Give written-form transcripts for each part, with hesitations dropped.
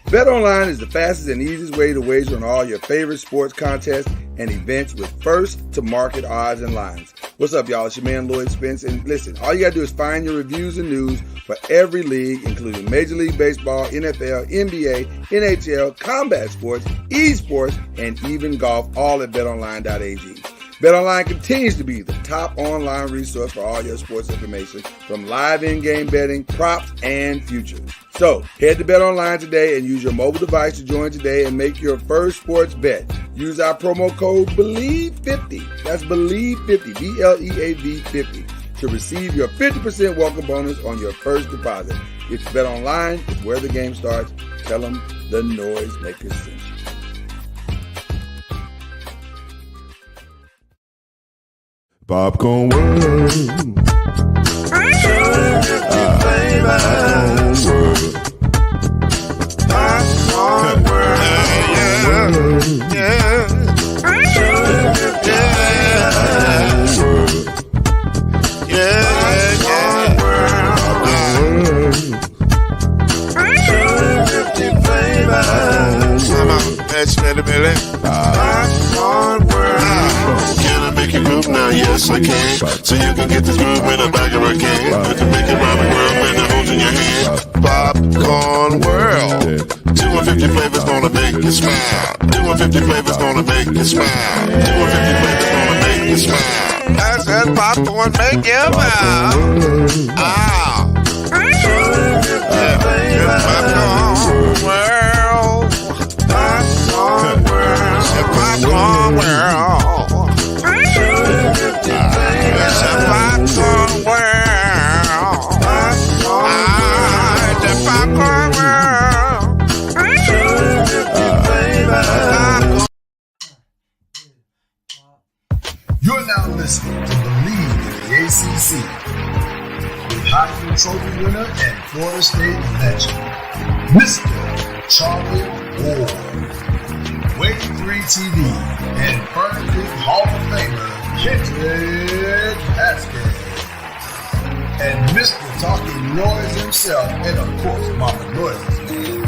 BetOnline is the fastest and easiest way to wager on all your favorite sports contests and events with first-to-market odds and lines. What's up, y'all? It's your man, Lloyd Spence. And listen, all you got to do is find your reviews and news for every league, including Major League Baseball, NFL, NBA, NHL, combat sports, esports, and even golf, all at betonline.ag. BetOnline continues to be the top online resource for all your sports information, from live in-game betting, props, and futures. So, head to BetOnline today and use your mobile device to join today and make your first sports bet. Use our promo code BLEAV50, that's BLEAV50, B-L-E-A-V 50, to receive your 50% welcome bonus on your first deposit. It's BetOnline, it's where the game starts. Tell them the Noisemakers sent you. Popcorn World. Popcorn World. Yeah. Popcorn World. Can I make you move now? Yes, I can. So you can get this move in the back of a can. I can make it round the world when it holds in your hand. Popcorn World. 250 flavors gonna make you smile. 250 flavors gonna make you smile. 250 flavors gonna make you smile. I said popcorn make you smile. Ah. 250 flavors. Popcorn World. Popcorn World. Popcorn World. Popcorn World. The Popcorn World. You're now listening to BLEAV in the ACC with Heisman Trophy winner and Florida State legend, Mr. Charlie Ward, Wave 3 TV, and Berkeley Hall of Famer Kendrick Haskins, and Mr. Talking Noise himself, and of course Mama Noise's man,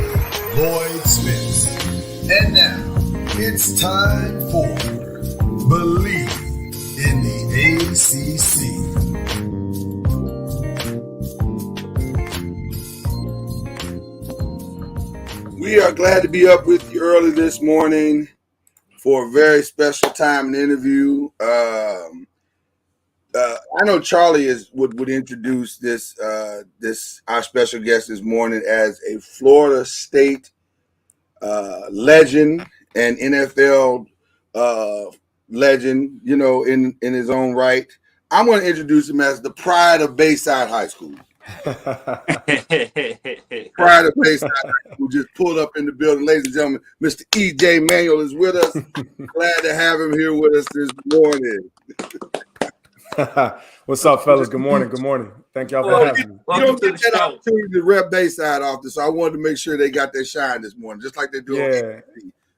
Lloyd Spence. And now, it's time for BLEAV in the ACC. We are glad to be up with you early this morning for a very special time and interview. I know Charlie would introduce this our special guest this morning as a Florida State legend and NFL legend, you know, in his own right. I'm going to introduce him as the pride of Bayside High School. Pride of Bayside High School just pulled up in the building. Ladies and gentlemen, Mr. E.J. Manuel is with us. Glad to have him here with us this morning. What's up, fellas? Good morning. Good morning. Thank y'all for having me. You don't get that opportunity to rep Bayside often, so I wanted to make sure they got their shine this morning, just like they do.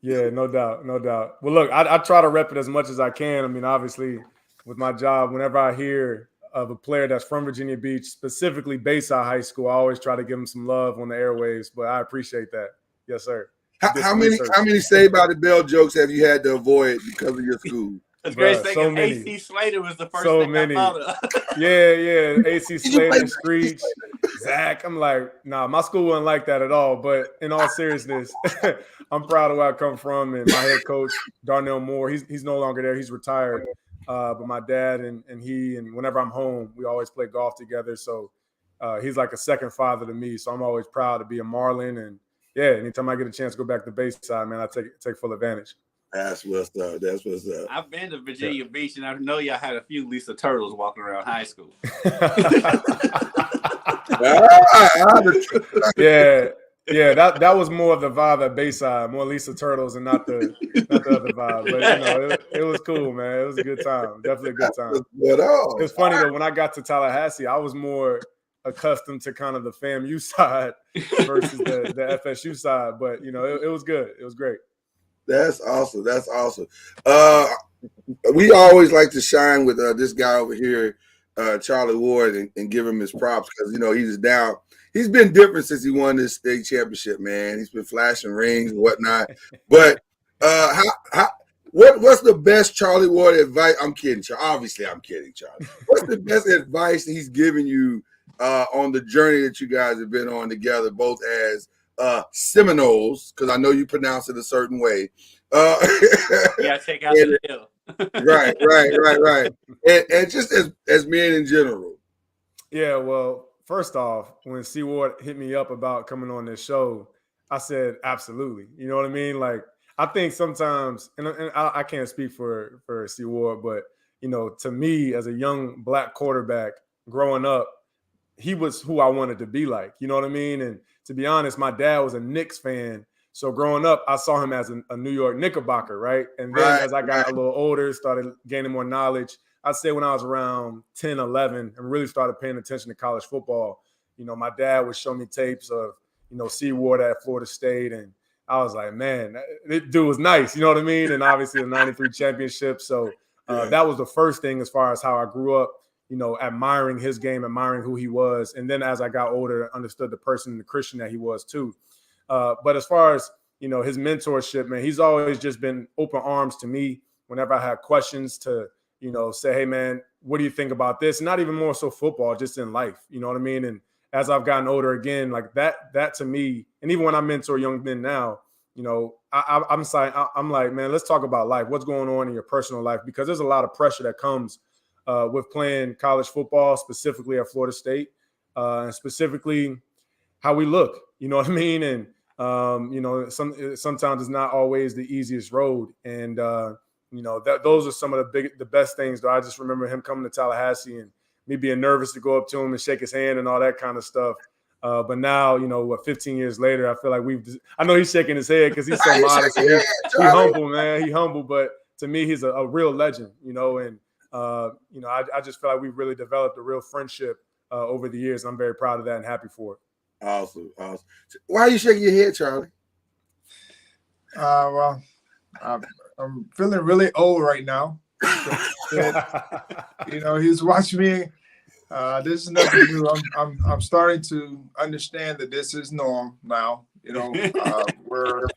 Yeah, no doubt, no doubt. Well, look, I try to rep it as much as I can. I mean, obviously, with my job, whenever I hear of a player that's from Virginia Beach, specifically Bayside High School, I always try to give them some love on the airwaves. But I appreciate that. Yes, sir. How many Saved by the Bell jokes have you had to avoid because of your school? It's great saying AC Slater was the first thing I thought of. Yeah. AC Slater, Screech, Zach. I'm like, nah, my school wasn't like that at all. But in all seriousness, I'm proud of where I come from. And my head coach, Darnell Moore, he's no longer there. He's retired. But my dad and he, and whenever I'm home, we always play golf together. So he's like a second father to me. So I'm always proud to be a Marlin. And yeah, anytime I get a chance to go back to Bayside, man, I take full advantage. That's what's up. That's what's up. I've been to Virginia Beach, and I know y'all had a few Lisa Turtles walking around high school. Yeah, that was more of the vibe at Bayside, more Lisa Turtles and not the other vibe. But you know, it was cool, man. It was a good time. Definitely a good time. It's funny though, when I got to Tallahassee, I was more accustomed to kind of the FAMU side versus the FSU side. But you know, it was good. It was great. That's awesome. That's awesome. We always like to shine with this guy over here, Charlie Ward and give him his props because he's been different since he won this state championship, man. He's been flashing rings and whatnot. But what's the best Charlie Ward advice? I'm kidding, Charlie. Obviously, I'm kidding, Charlie. What's the best advice he's given you on the journey that you guys have been on together, both as Seminoles, because I know you pronounce it a certain way. Yeah, take out the L. right. And just as men in general. Yeah, well, first off, when C Ward hit me up about coming on this show, I said absolutely. You know what I mean? Like, I think sometimes, and I can't speak for C Ward, but to me as a young black quarterback growing up, he was who I wanted to be like. You know what I mean? And to be honest, my dad was a Knicks fan. So growing up, I saw him as a New York Knickerbocker, right? And then as I got a little older, started gaining more knowledge, I'd say when I was around 10, 11, and really started paying attention to college football, my dad would show me tapes of, C Ward at Florida State. And I was like, man, this dude was nice. You know what I mean? And obviously the 93 championship. So that was the first thing as far as how I grew up, admiring his game, admiring who he was. And then as I got older, I understood the person and the Christian that he was too. But as far as, his mentorship, man, he's always just been open arms to me whenever I had questions to, say, hey, man, what do you think about this? Not even more so football, just in life. You know what I mean? And as I've gotten older again, like that to me, and even when I mentor young men now, I'm like, man, let's talk about life. What's going on in your personal life? Because there's a lot of pressure that comes with playing college football, specifically at Florida State, and specifically how we look. You know what I mean? And sometimes it's not always the easiest road. And those are some of the best things. Though I just remember him coming to Tallahassee and me being nervous to go up to him and shake his hand and all that kind of stuff. But now, 15 years later, I feel like I know he's shaking his head because he's so modest. He's humble, man. He's humble, but to me, he's a real legend. And I just feel like we've really developed a real friendship over the years. I'm very proud of that and happy for it. Awesome. Why are you shaking your head, Charlie? Well, I'm feeling really old right now. He's watching me. This is nothing new. I'm starting to understand that this is norm now. We're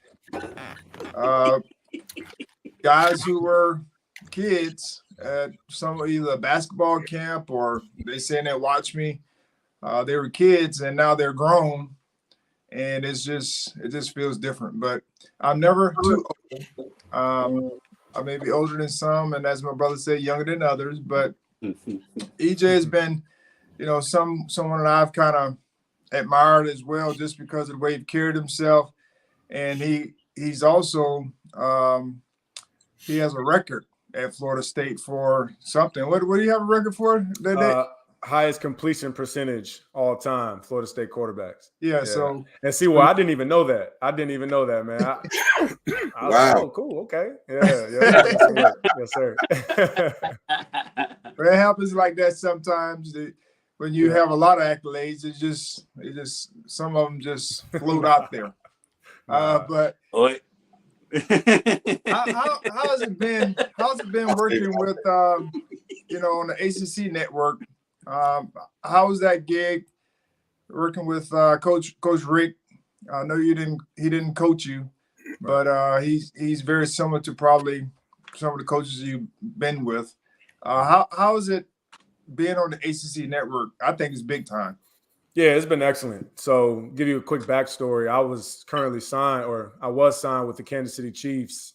guys who were kids at either a basketball camp or they saying they watch me. They were kids and now they're grown, and it just feels different. But I'm never too old. I may be older than some, and as my brother said, younger than others. But EJ has been, someone that I've kind of admired as well, just because of the way he carried himself, and he's also he has a record at Florida State for something. What do you have a record for? Highest completion percentage all time, Florida State quarterbacks. Yeah. So and see, well, I didn't even know that. Man. I wow. Was like, oh, cool. Okay. Yeah. Yes, sir. But it happens like that sometimes. When you have a lot of accolades, it just some of them just float out there. But how has it been? How's it been working with on the ACC network? How was that gig working with Coach Rick? I know he didn't coach you, but he's very similar to probably some of the coaches you've been with. How is it being on the ACC network? I think it's big time. Yeah, it's been excellent. So give you a quick backstory. I was signed with the Kansas City Chiefs.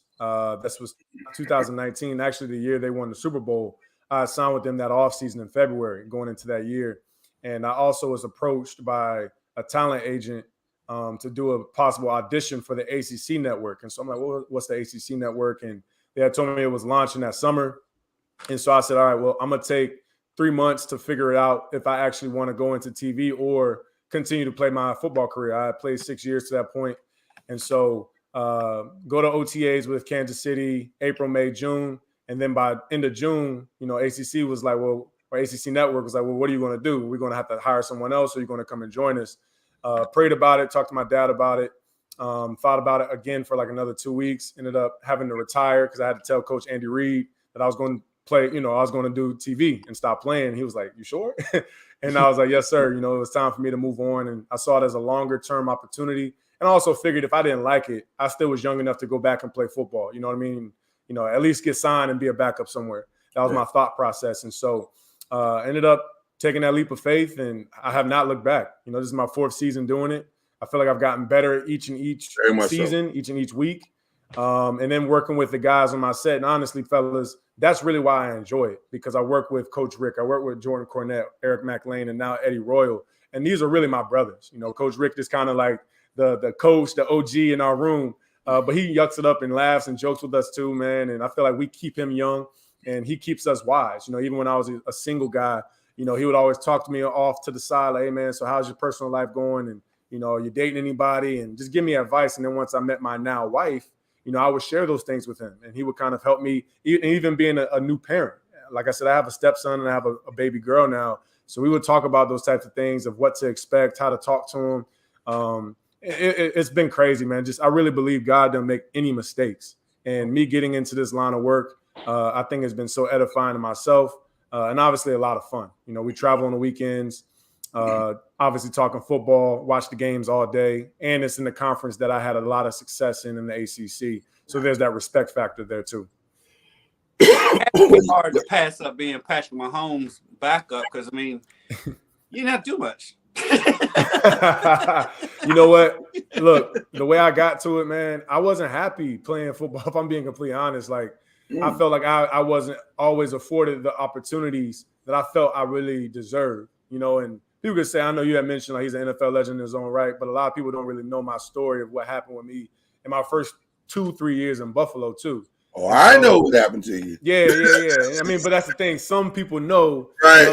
This was 2019, actually the year they won the Super Bowl. I signed with them that offseason in February going into that year. And I also was approached by a talent agent to do a possible audition for the ACC network. And so I'm like, well, what's the ACC network? And they had told me it was launching that summer. And so I said, all right, well, I'm going to take 3 months to figure it out if I actually want to go into TV or continue to play my football career. I played 6 years to that point. And so go to OTAs with Kansas City, April, May, June. And then by end of June, ACC was like, well, or ACC network was like, well, what are you going to do? We're going to have to hire someone else, or you're going to come and join us. Prayed about it, talked to my dad about it, thought about it again for like another 2 weeks, ended up having to retire because I had to tell Coach Andy Reid that I was going play, I was going to do TV and stop playing. He was like, "You sure?" And I was like, "Yes, sir." It was time for me to move on. And I saw it as a longer term opportunity. And I also figured if I didn't like it, I still was young enough to go back and play football. You know what I mean? At least get signed and be a backup somewhere. That was my thought process. And so ended up taking that leap of faith, and I have not looked back. This is my 4th season doing it. I feel like I've gotten better each and each season, each and each week. And then working with the guys on my set. And honestly, fellas, that's really why I enjoy it, because I work with Coach Rick. I work with Jordan Cornett, Eric McLean, and now Eddie Royal. And these are really my brothers. Coach Rick is kind of like the coach, the OG in our room. But he yucks it up and laughs and jokes with us too, man. And I feel like we keep him young and he keeps us wise. Even when I was a single guy, he would always talk to me off to the side, like, "Hey, man, so how's your personal life going? And, are you dating anybody?" And just give me advice. And then once I met my now wife, I would share those things with him, and he would kind of help me, even being a new parent. Like I said, I have a stepson and I have a baby girl now. So we would talk about those types of things, of what to expect, how to talk to him. It's been crazy, man. I really believe God doesn't make any mistakes. And me getting into this line of work, I think has been so edifying to myself, and obviously a lot of fun. We travel on the weekends, obviously talking football, watch the games all day. And it's in the conference that I had a lot of success in the ACC. So there's that respect factor there too. It's hard to pass up being Patrick Mahomes' backup because, you didn't have to do much. You know what? Look, the way I got to it, man, I wasn't happy playing football, if I'm being completely honest. Like, I felt like I wasn't always afforded the opportunities that I felt I really deserved, and people could say, I know you had mentioned like he's an NFL legend in his own right, but a lot of people don't really know my story of what happened with me in my first 2-3 years in Buffalo too. Oh, I know what happened to you. Yeah. But that's the thing. Some people know, right.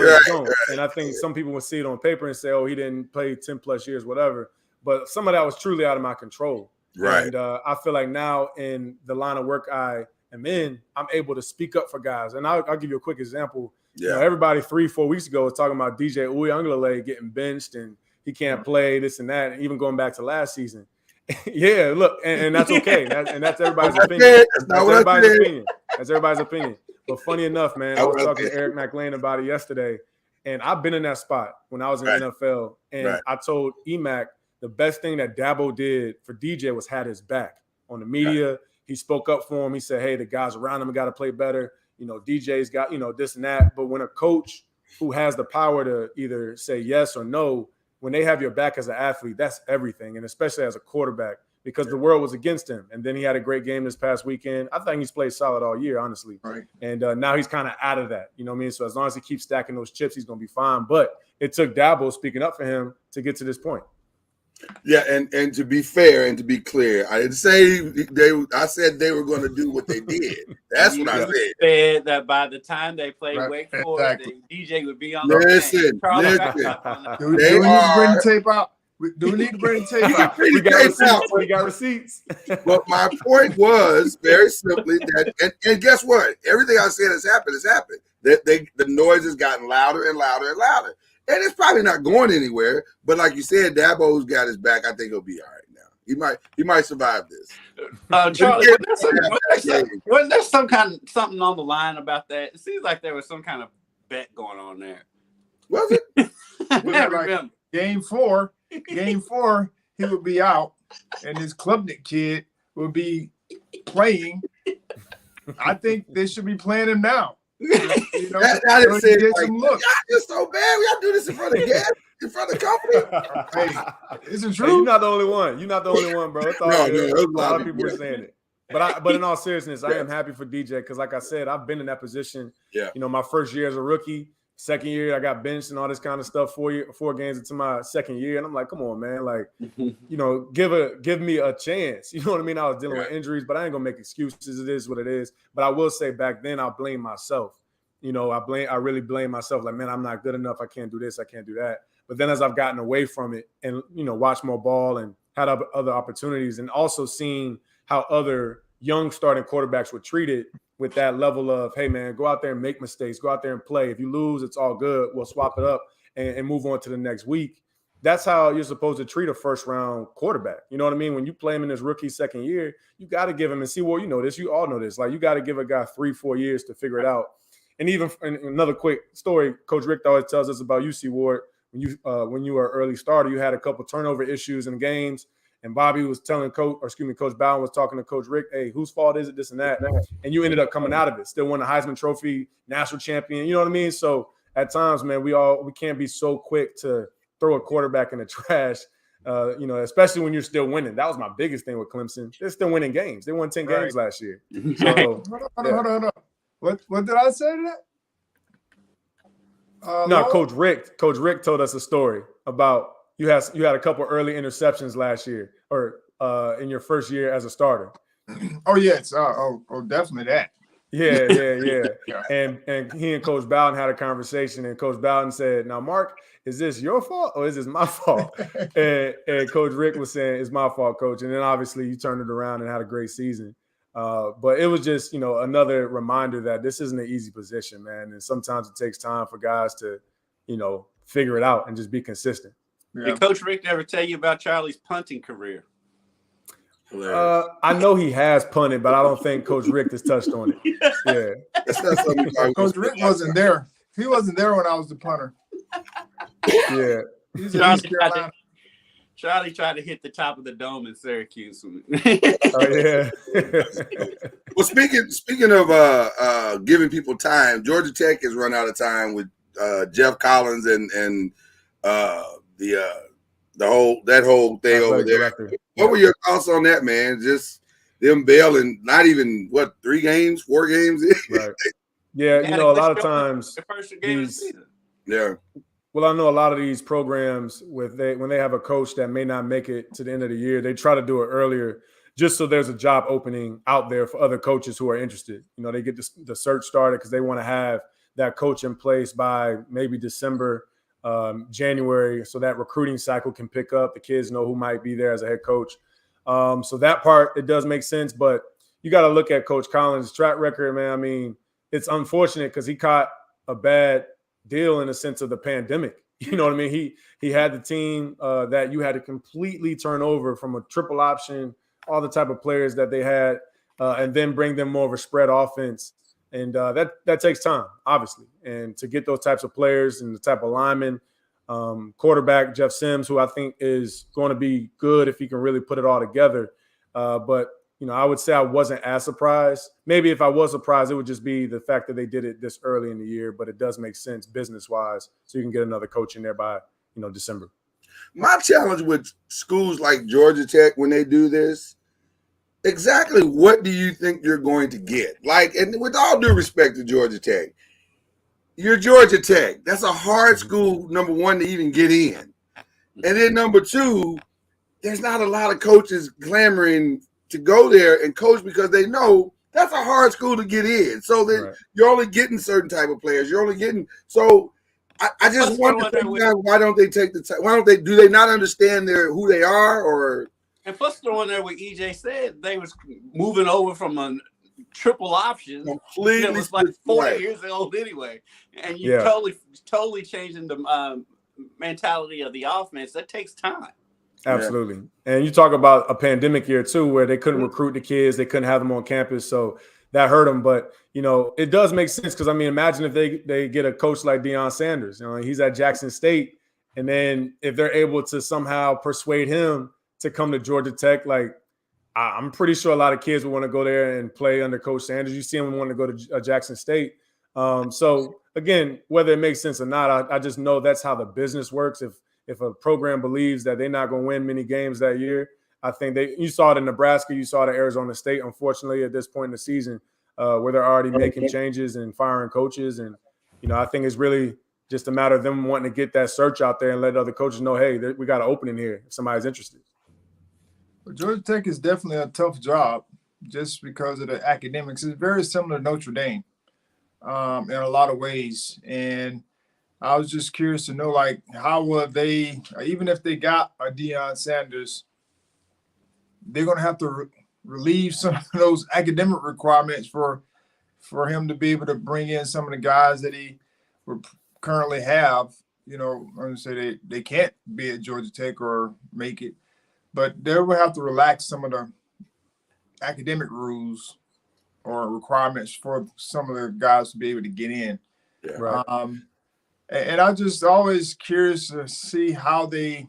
And I think some people would see it on paper and say, "Oh, he didn't play 10 plus years, whatever." But some of that was truly out of my control. Right. And I feel like now in the line of work I am in, I'm able to speak up for guys. And I'll give you a quick example. Yeah. Everybody 3-4 weeks ago was talking about DJ Uiagalelei getting benched and he can't play this and that, and even going back to last season. Yeah, look, and that's okay. That's everybody's opinion. That's everybody's opinion. But funny enough, man, I was talking to Eric McLean about it yesterday, and I've been in that spot when I was in the NFL, and I told EMAC the best thing that Dabo did for DJ was had his back on the media. Right. He spoke up for him. He said, "Hey, the guys around him got to play better. DJ's got, this and that." But when a coach who has the power to either say yes or no, when they have your back as an athlete, that's everything. And especially as a quarterback, because the world was against him. And then he had a great game this past weekend. I think he's played solid all year, honestly. Right. And now he's kind of out of that. You know what I mean? So as long as he keeps stacking those chips, he's going to be fine. But it took Dabo speaking up for him to get to this point. Yeah, and to be fair and to be clear, I didn't say I said they were going to do what they did. That's what I said. Said that by the time they played Wake Forest, DJ would be on the listen. Do we need to bring the tape out? Do we need to bring the tape out? We got receipts. But my point was very simply that, and guess what? Everything I said has happened. The noise has gotten louder and louder and louder. And it's probably not going anywhere, but like you said, Dabo's got his back. I think he'll be all right now. He might survive this. Charlie, wasn't there something on the line about that? It seems like there was some kind of bet going on there. Was it? I remember. Game four, he would be out, and his Klubnik kid would be playing. I think they should be playing him now. I didn't say it like, y'all just so bad. We got to do this in front of guests, in front of company. Hey, is it true? Hey, you're not the only one. You're not the only one, bro. It's all good. A lot of people are saying it. But in all seriousness, I am happy for DJ because, like I said, I've been in that position. Yeah. My first year as a rookie, second year I got benched and all this kind of stuff. 4 games into my second year, and I'm like, come on, man, like, give me a chance. You know what I mean? I was dealing with injuries, but I ain't gonna make excuses. It is what it is. But I will say, back then, I blame myself. I really blame myself. Like, man, I'm not good enough. I can't do this. I can't do that. But then as I've gotten away from it and watched more ball and had other opportunities, and also seeing how other young starting quarterbacks were treated with that level of, hey, man, go out there and make mistakes. Go out there and play. If you lose, it's all good. We'll swap it up and move on to the next week. That's how you're supposed to treat a first-round quarterback. You know what I mean? When you play him in his rookie second year, you got to give him, and see, well, you know this. You all know this. Like, you got to give a guy 3-4 years to figure it out. And even another quick story, Coach Rick always tells us about UC Ward. When you were an early starter, you had a couple turnover issues in games, and Bobby was telling Coach Bowden was talking to Coach Rick, hey, whose fault is it, this and that? And you ended up coming out of it, still won the Heisman Trophy, national champion. You know what I mean? So at times, man, we can't be so quick to throw a quarterback in the trash. Especially when you're still winning. That was my biggest thing with Clemson. They're still winning games. They won 10 games last year. So, hold on. What did I say to that? No, Coach Rick told us a story about you had a couple early interceptions last year, or in your first year as a starter. Oh yes, definitely that. Yeah. And he and Coach Bowden had a conversation, and Coach Bowden said, "Now, Mark, is this your fault or is this my fault?" and Coach Rick was saying, "It's my fault, Coach." And then obviously you turned it around and had a great season. But it was just, another reminder that this isn't an easy position, man. And sometimes it takes time for guys to, figure it out and just be consistent. Yeah. Did Coach Rick ever tell you about Charlie's punting career? I know he has punted, but I don't think Coach Rick has touched on it. Yeah. That's not something Coach Rick wasn't there. He wasn't there when I was the punter. Yeah. He's in East Carolina. Charlie tried to hit the top of the dome in Syracuse. Oh yeah. Well, speaking of giving people time, Georgia Tech has run out of time with Jeff Collins and the whole thing over there. Director. What were your thoughts on that, man? Just them bailing, not even 4 games. Right. Yeah, a lot of times the first game of the season. Yeah. Well, I know a lot of these programs when they have a coach that may not make it to the end of the year, they try to do it earlier just so there's a job opening out there for other coaches who are interested. They get the search started because they want to have that coach in place by maybe December, January, so that recruiting cycle can pick up. The kids know who might be there as a head coach. So that part, it does make sense, but you got to look at Coach Collins' track record, man. I mean, it's unfortunate because he caught a bad deal in the sense of the pandemic. You know what I mean? He had the team that you had to completely turn over from a triple option, all the type of players that they had, and then bring them more of a spread offense. And that takes time, obviously. And to get those types of players and the type of linemen, quarterback Jeff Sims, who I think is going to be good if he can really put it all together. But I would say I wasn't as surprised. Maybe if I was surprised, it would just be the fact that they did it this early in the year. But it does make sense business-wise, so you can get another coach in there by December. My challenge with schools like Georgia Tech when they do this, exactly what do you think you're going to get? Like, and with all due respect to Georgia Tech, you're Georgia Tech. That's a hard school, number one, to even get in. And then number two, there's not a lot of coaches clamoring to go there and coach because they know that's a hard school to get in. So then you're only getting certain type of players. You're only getting so. I just wonder why don't they take the time? Do they not understand who they are or? And plus, throwing there what EJ said, they was moving over from a triple option. Completely, it was like 40 years old anyway, and you totally changing the mentality of the offense. That takes time. Absolutely. Yeah. And you talk about a pandemic year too, where they couldn't recruit the kids, they couldn't have them on campus. So that hurt them. But, it does make sense because, imagine if they get a coach like Deion Sanders. He's at Jackson State. And then if they're able to somehow persuade him to come to Georgia Tech, like I'm pretty sure a lot of kids would want to go there and play under Coach Sanders. You see him want to go to Jackson State. So, again, whether it makes sense or not, I just know that's how the business works. If a program believes that they're not going to win many games that year, I think you saw it in Nebraska, you saw it at Arizona State, unfortunately, at this point in the season, where they're already making changes and firing coaches. And, I think it's really just a matter of them wanting to get that search out there and let other coaches know, hey, we got an opening here if somebody's interested. Well, Georgia Tech is definitely a tough job just because of the academics. It's very similar to Notre Dame in a lot of ways. And I was just curious to know, like, how will they, even if they got a Deion Sanders, they're going to have to relieve some of those academic requirements for him to be able to bring in some of the guys that he would currently have. I'm going to say they can't be at Georgia Tech or make it, but they will have to relax some of the academic rules or requirements for some of the guys to be able to get in. Yeah. Right. And I'm just always curious to see how they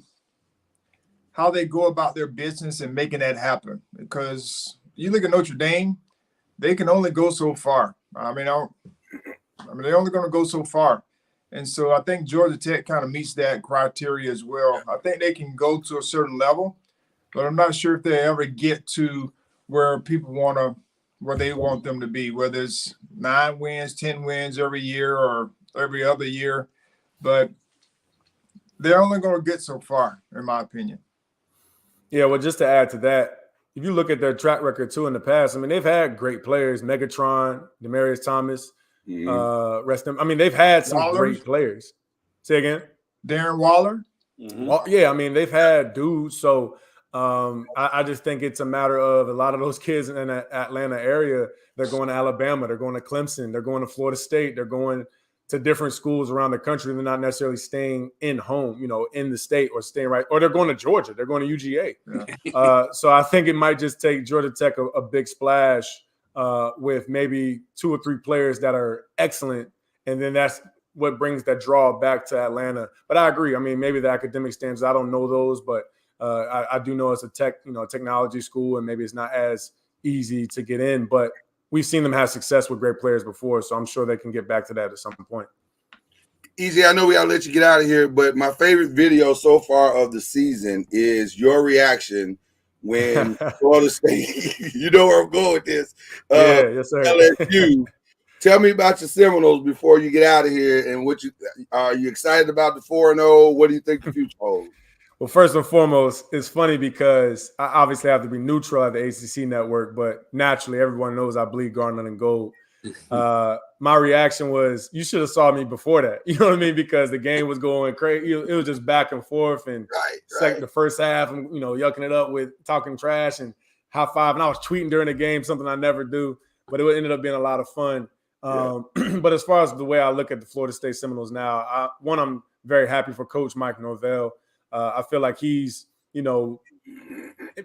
go about their business and making that happen. Because you look at Notre Dame, they can only go so far. They're only going to go so far. And so I think Georgia Tech kind of meets that criteria as well. I think they can go to a certain level, but I'm not sure if they ever get to where where they want them to be, whether it's 9 wins, 10 wins every year or every other year. But they're only going to get so far, in my opinion. Yeah, well, just to add to that, if you look at their track record too in the past, I mean, they've had great players, Megatron, Demarius Thomas, rest them. I mean, they've had some great players. Say again? Darren Waller? Mm-hmm. Well, yeah, I mean, they've had dudes. So I just think it's a matter of a lot of those kids in the Atlanta area, they're going to Alabama, they're going to Clemson, they're going to Florida State, they're going to different schools around the country. They're not necessarily staying in home, in the state or staying right. Or they're going to Georgia. They're going to UGA. Yeah. So I think it might just take Georgia Tech a big splash with maybe 2 or 3 players that are excellent. And then that's what brings that draw back to Atlanta. But I agree. I mean, maybe the academic standards, I don't know those, but I do know it's a technology school, and maybe it's not as easy to get in. But we've seen them have success with great players before, so I'm sure they can get back to that at some point. Easy, I know we gotta let you get out of here, but my favorite video so far of the season is your reaction when Florida State, you know where I'm going with this. Yes, sir. LSU. Tell me about your Seminoles before you get out of here, and are you excited about the 4-0? What do you think the future holds? Well, first and foremost, it's funny because I obviously have to be neutral at the ACC network, but naturally everyone knows I bleed garnet and gold. My reaction was, you should have saw me before that. You know what I mean? Because the game was going crazy. It was just back and forth. And the first half, I'm, yucking it up with talking trash and high five. And I was tweeting during the game, something I never do, but it ended up being a lot of fun. But as far as the way I look at the Florida State Seminoles now, I'm very happy for Coach Mike Norvell. I feel like he's,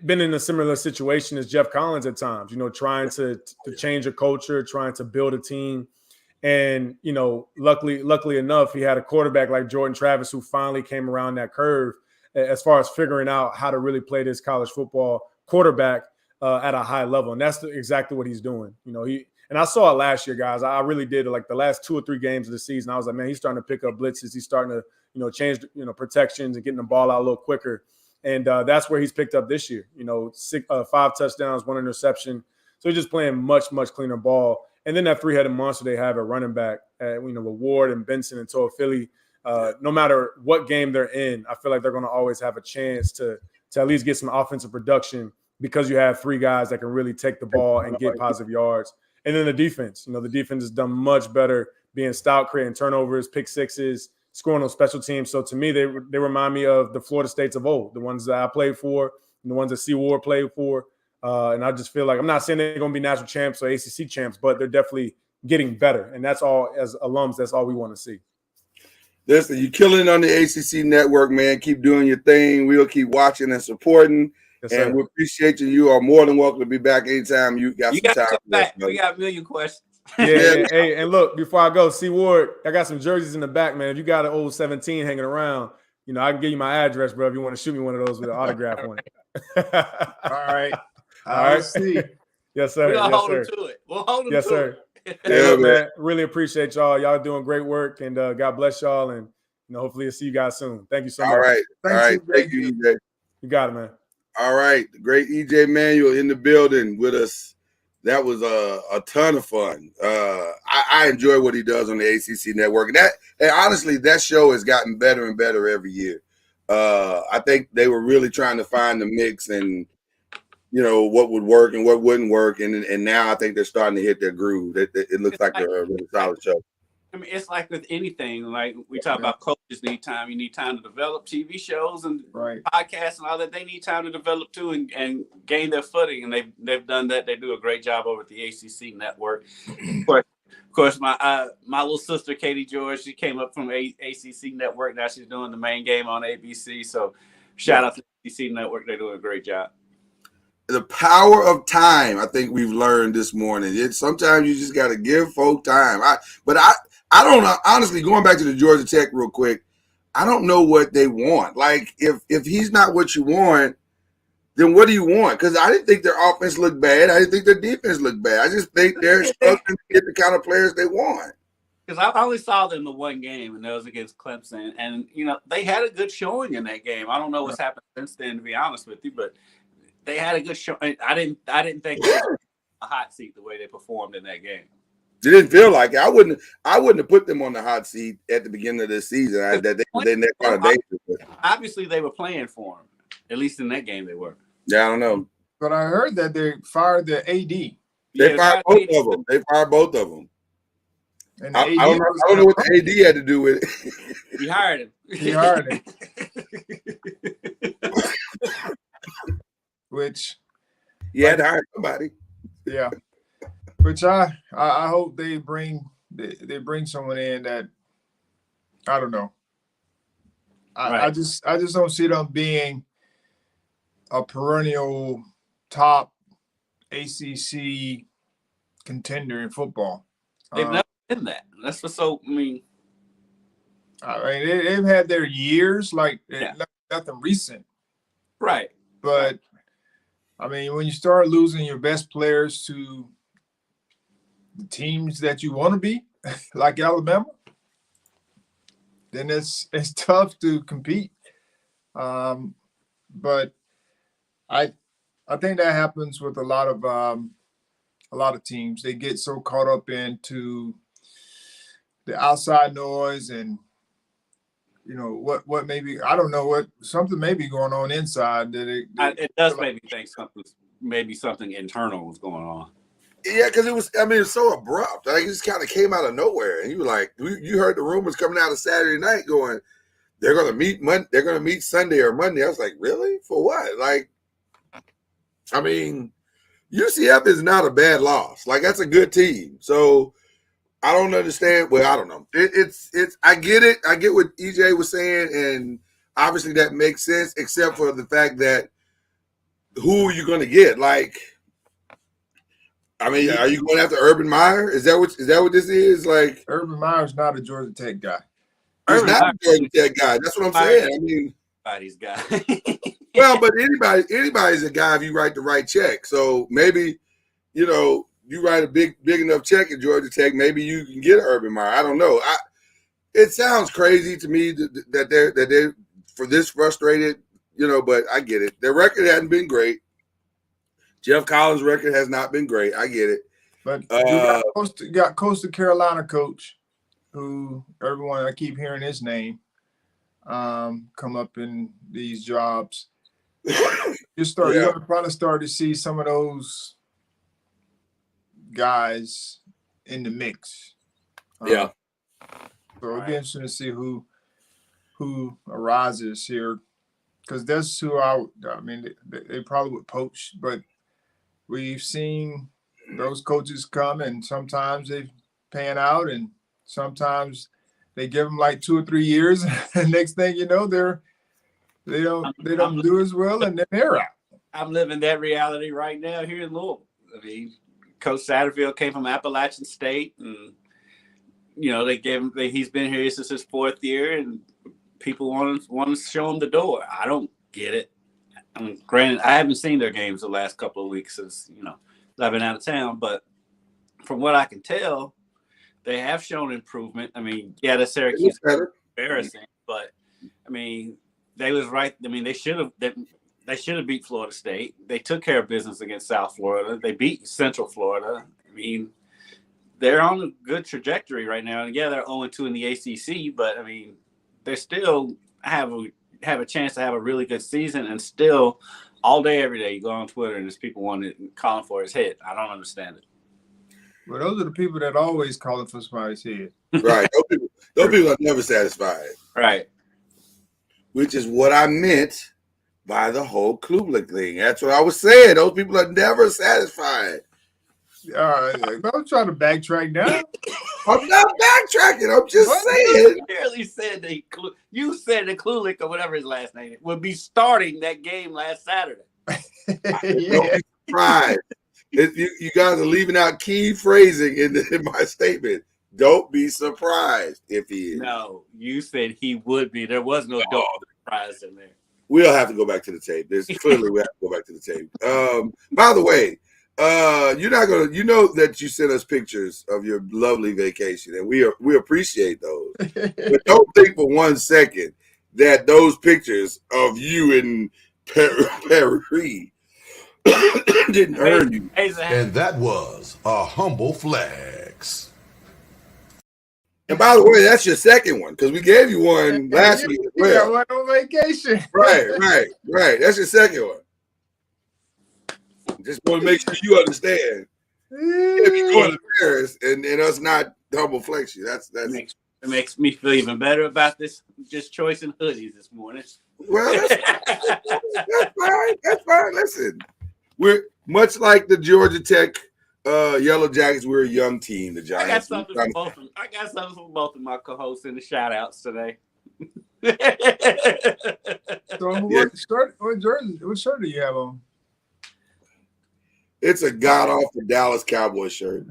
been in a similar situation as Jeff Collins at times, trying to change a culture, trying to build a team. And, luckily enough, he had a quarterback like Jordan Travis who finally came around that curve as far as figuring out how to really play this college football quarterback at a high level. And that's exactly what he's doing. And I saw it last year, guys. I really did. Like the last 2 or 3 games of the season, I was like, man, he's starting to pick up blitzes. He's starting to, change, protections and getting the ball out a little quicker. And that's where he's picked up this year. 5 touchdowns, 1 interception. So he's just playing much, much cleaner ball. And then that 3-headed monster they have at running back, with Ward and Benson and Toa Philly. No matter what game they're in, I feel like they're going to always have a chance to at least get some offensive production because you have 3 guys that can really take the ball and get positive yards. And then the defense, the defense has done much better being stout, creating turnovers, pick sixes, scoring on special teams. So to me, they remind me of the Florida States of old, the ones that I played for, and the ones that C. Ward played for. And I just feel like, I'm not saying they're going to be national champs or ACC champs, but they're definitely getting better. And that's all, as alums, that's all we want to see. Listen, you're killing it on the ACC network, man. Keep doing your thing. We'll keep watching and supporting. Yes, and we appreciate you. You are more than welcome to be back anytime you got some time. Come back. We got a million questions. Yeah. Hey, and look, before I go, C. Ward, I got some jerseys in the back, man. If you got an old 17 hanging around, I can give you my address, bro, if you want to shoot me one of those with an autograph on it. All right. All right. See. Yes, sir. We'll hold him to it. We'll hold him yes, to sir. it. Yeah, man. Really appreciate y'all. Y'all doing great work, and God bless y'all. And hopefully, I'll see you guys soon. Thank you so much. All right. Thank you, EJ. You got it, man. All right. The great EJ Manuel in the building with us. That was a ton of fun. I enjoy what he does on the ACC network. And honestly, that show has gotten better and better every year. I think they were really trying to find the mix and, what would work and what wouldn't work. And now I think they're starting to hit their groove. It looks like they're a really solid show. I mean, it's like with anything. Like we talk about, coaches need time. You need time to develop. TV shows and podcasts and all that. They need time to develop too and gain their footing. And they've done that. They do a great job over at the ACC network. Of course, my little sister Katie George, she came up from ACC network. Now she's doing the main game on ABC. So shout out to the ACC network. They're doing a great job. the power of time, I think we've learned this morning. Sometimes you just got to give folk time. I don't know. Honestly, going back to the Georgia Tech real quick, I don't know what they want. Like, if he's not what you want, then what do you want? Because I didn't think their offense looked bad. I didn't think their defense looked bad. I just think they're struggling to get the kind of players they want. Because I only saw them the one game, and that was against Clemson. And, they had a good showing in that game. I don't know what's happened since then, to be honest with you, but they had a good show. I didn't think they were a hot seat the way they performed in that game. It didn't feel like it. I wouldn't have put them on the hot seat at the beginning of this season. Obviously, they were playing for him. At least in that game, they were. Yeah, I don't know. But I heard that they fired the AD. They fired both of them. They fired both of them. And I don't know what the AD had to do with it. He hired him. He hired him. Which he had to hire somebody. Yeah. Which I hope they bring someone in that, I don't know. I just don't see them being a perennial top ACC contender in football. They've never been that. That's what's so. They've had their years, nothing recent, right? But when you start losing your best players to the teams that you want to be, like Alabama, then it's tough to compete. But I think that happens with a lot of teams. They get so caught up into the outside noise and what maybe, I don't know, what something may be going on inside that it does make me think something internal was going on. Yeah, because it's so abrupt. Like, it just kind of came out of nowhere. And you were like, you heard the rumors coming out of Saturday night going, they're going to meet they're going to meet Sunday or Monday. I was like, really? For what? Like, UCF is not a bad loss. Like, that's a good team. So I don't understand. Well, I don't know. I get it. I get what EJ was saying, and obviously that makes sense, except for the fact that who are you going to get? Like, are you going after Urban Meyer? Is that what this is? Like, Urban Meyer's not a Georgia Tech guy. He's not a Georgia Tech guy. That's what I'm saying. Anybody's guy. Well, but anybody's a guy if you write the right check. So maybe, you write a big enough check at Georgia Tech, maybe you can get Urban Meyer. I don't know. It sounds crazy to me that they're for this frustrated, but I get it. Their record hasn't been great. Jeff Collins' record has not been great. I get it. But you got Coastal Carolina coach, who I keep hearing his name come up in these jobs. You're going to probably start to see some of those guys in the mix. Yeah. So it'll be interesting to see who arises here, because that's who they probably would poach, but we've seen those coaches come, and sometimes they pan out, and sometimes they give them like 2 or 3 years, and next thing you know, they don't do as well, and then they're out. I'm living that reality right now here in Louisville. Coach Satterfield came from Appalachian State, and they gave him. He's been here since his 4th year, and people want to show him the door. I don't get it. Granted, I haven't seen their games the last couple of weeks since I've been out of town, but from what I can tell, they have shown improvement. The Syracuse is embarrassing, but they was right. They should have beat Florida State. They took care of business against South Florida. They beat Central Florida. They're on a good trajectory right now. And yeah, they're 0-2 in the ACC, but they still have a chance to have a really good season. And still, all day, every day, you go on Twitter and there's people calling for his head. I don't understand it. Well, those are the people that always calling for somebody's head. Right. Those people are never satisfied. Right. Which is what I meant by the whole Klubnik thing. That's what I was saying. Those people are never satisfied. I'm trying to backtrack now. I'm not backtracking. I'm just saying. You barely said you said that Klubnik, or whatever his last name is, would be starting that game last Saturday. Yeah. Don't be surprised. You guys are leaving out key phrasing in my statement. Don't be surprised if he is. No, you said he would be. There was no don't be surprised in there. We'll have to go back to the tape. We have to go back to the tape. By the way, you're not gonna. You know that you sent us pictures of your lovely vacation, and we appreciate those. But don't think for 1 second that those pictures of you in Paris didn't earn you. And that was a humble flex. And by the way, that's your second one because we gave you one last week as well. You got one on vacation. Right. That's your second one. Just want to make sure you understand. If you're going to Paris and us not humble flex you, that's it makes me feel even better about this just choice in hoodies this morning. Well, that's fine. That's fine. Listen, we're much like the Georgia Tech Yellow Jackets. We're a young team. The Giants. I got something for both of my co-hosts in the shout outs today. So what shirt do you have on? It's a god awful Dallas Cowboys shirt.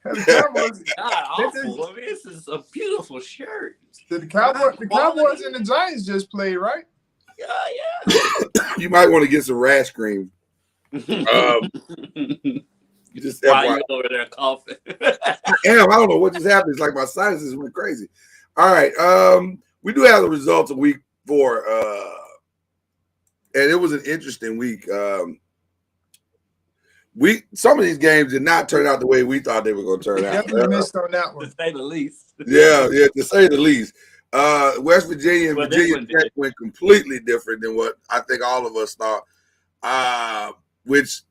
Cowboys, God awful. I mean, this is a beautiful shirt. The Cowboys and the Giants just played, right? Yeah. You might want to get some rash cream. You just Why you over there coughing? I don't know what just happened. It's like my sinuses went crazy. All right. We do have the results of week 4. And it was an interesting week. Some of these games did not turn out the way we thought they were going to turn out. Definitely missed on that one. To say the least. Yeah, to say the least. West Virginia and Virginia Tech went completely different than what I think all of us thought. Which,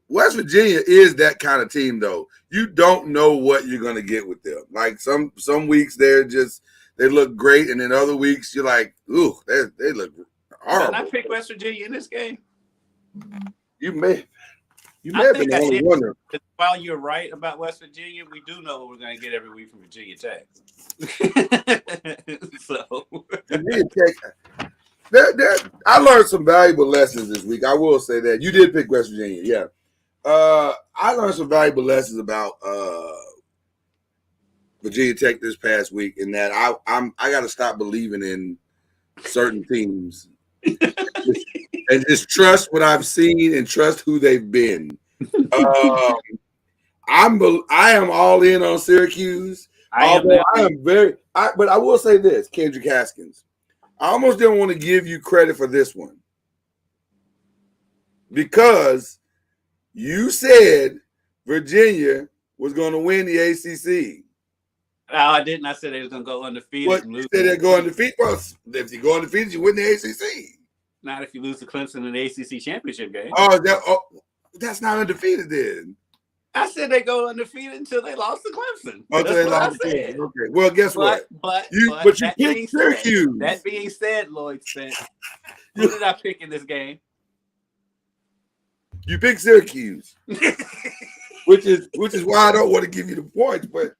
West Virginia is that kind of team, though. You don't know what you're going to get with them. Like some weeks they look great, and then other weeks you're like, ooh, they look horrible. Did I pick West Virginia in this game? You may have been the only one. While you're right about West Virginia, we do know what we're going to get every week from Virginia Tech. So Virginia Tech. I learned some valuable lessons this week. I will say that. You did pick West Virginia, yeah. I learned some valuable lessons about Virginia Tech this past week, in that I got to stop believing in certain teams and just trust what I've seen and trust who they've been. I am all in on Syracuse. But I will say this, Kendrick Haskins. I almost didn't want to give you credit for this one because you said Virginia was going to win the ACC. No, I didn't. I said they was going to go undefeated. What, you said they're going undefeated? Well, if you go undefeated, you win the ACC. Not if you lose to Clemson in the ACC championship game. That's not undefeated then. I said they go undefeated until they lost to Clemson. Until they lost to Clemson. Okay. Well, guess what? But you picked Syracuse. That being said, Lloyd Spence, who did I pick in this game? You picked Syracuse, which is why I don't want to give you the points, but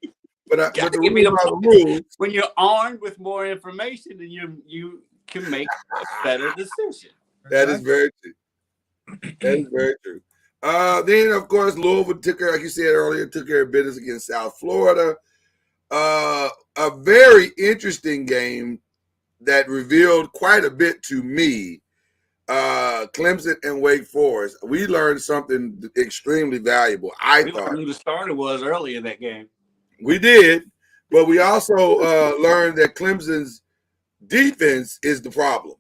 give me the rules. When you're armed with more information, then you can make a better decision. That is very true. That is very true. Then, of course, Louisville took care, like you said earlier, took care of business against South Florida. A very interesting game that revealed quite a bit to me. Clemson and Wake Forest. We learned something extremely valuable. I thought who the starter was early in that game. We did, but we also learned that Clemson's defense is the problem.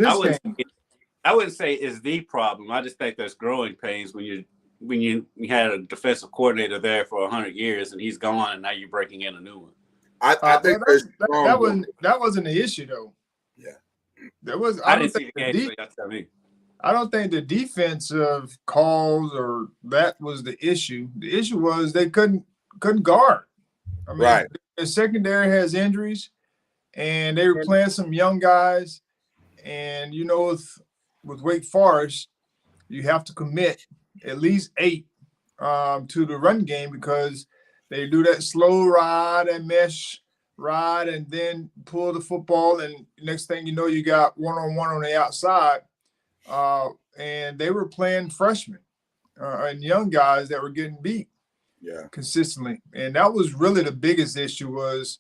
I wouldn't say it's the problem. I just think there's growing pains when you had a defensive coordinator there for 100 years and he's gone and now you're breaking in a new one. I think that wasn't the issue though. Yeah, I didn't see the game. I don't think the defensive calls or that was the issue. The issue was they couldn't guard. I mean, right. The secondary has injuries, and they were playing some young guys. And with Wake Forest, you have to commit at least 8 to the run game because they do that slow ride and mesh ride, and then pull the football. And next thing you know, you got one-on-one on the outside. And they were playing freshmen and young guys that were getting beat consistently. And that was really the biggest issue was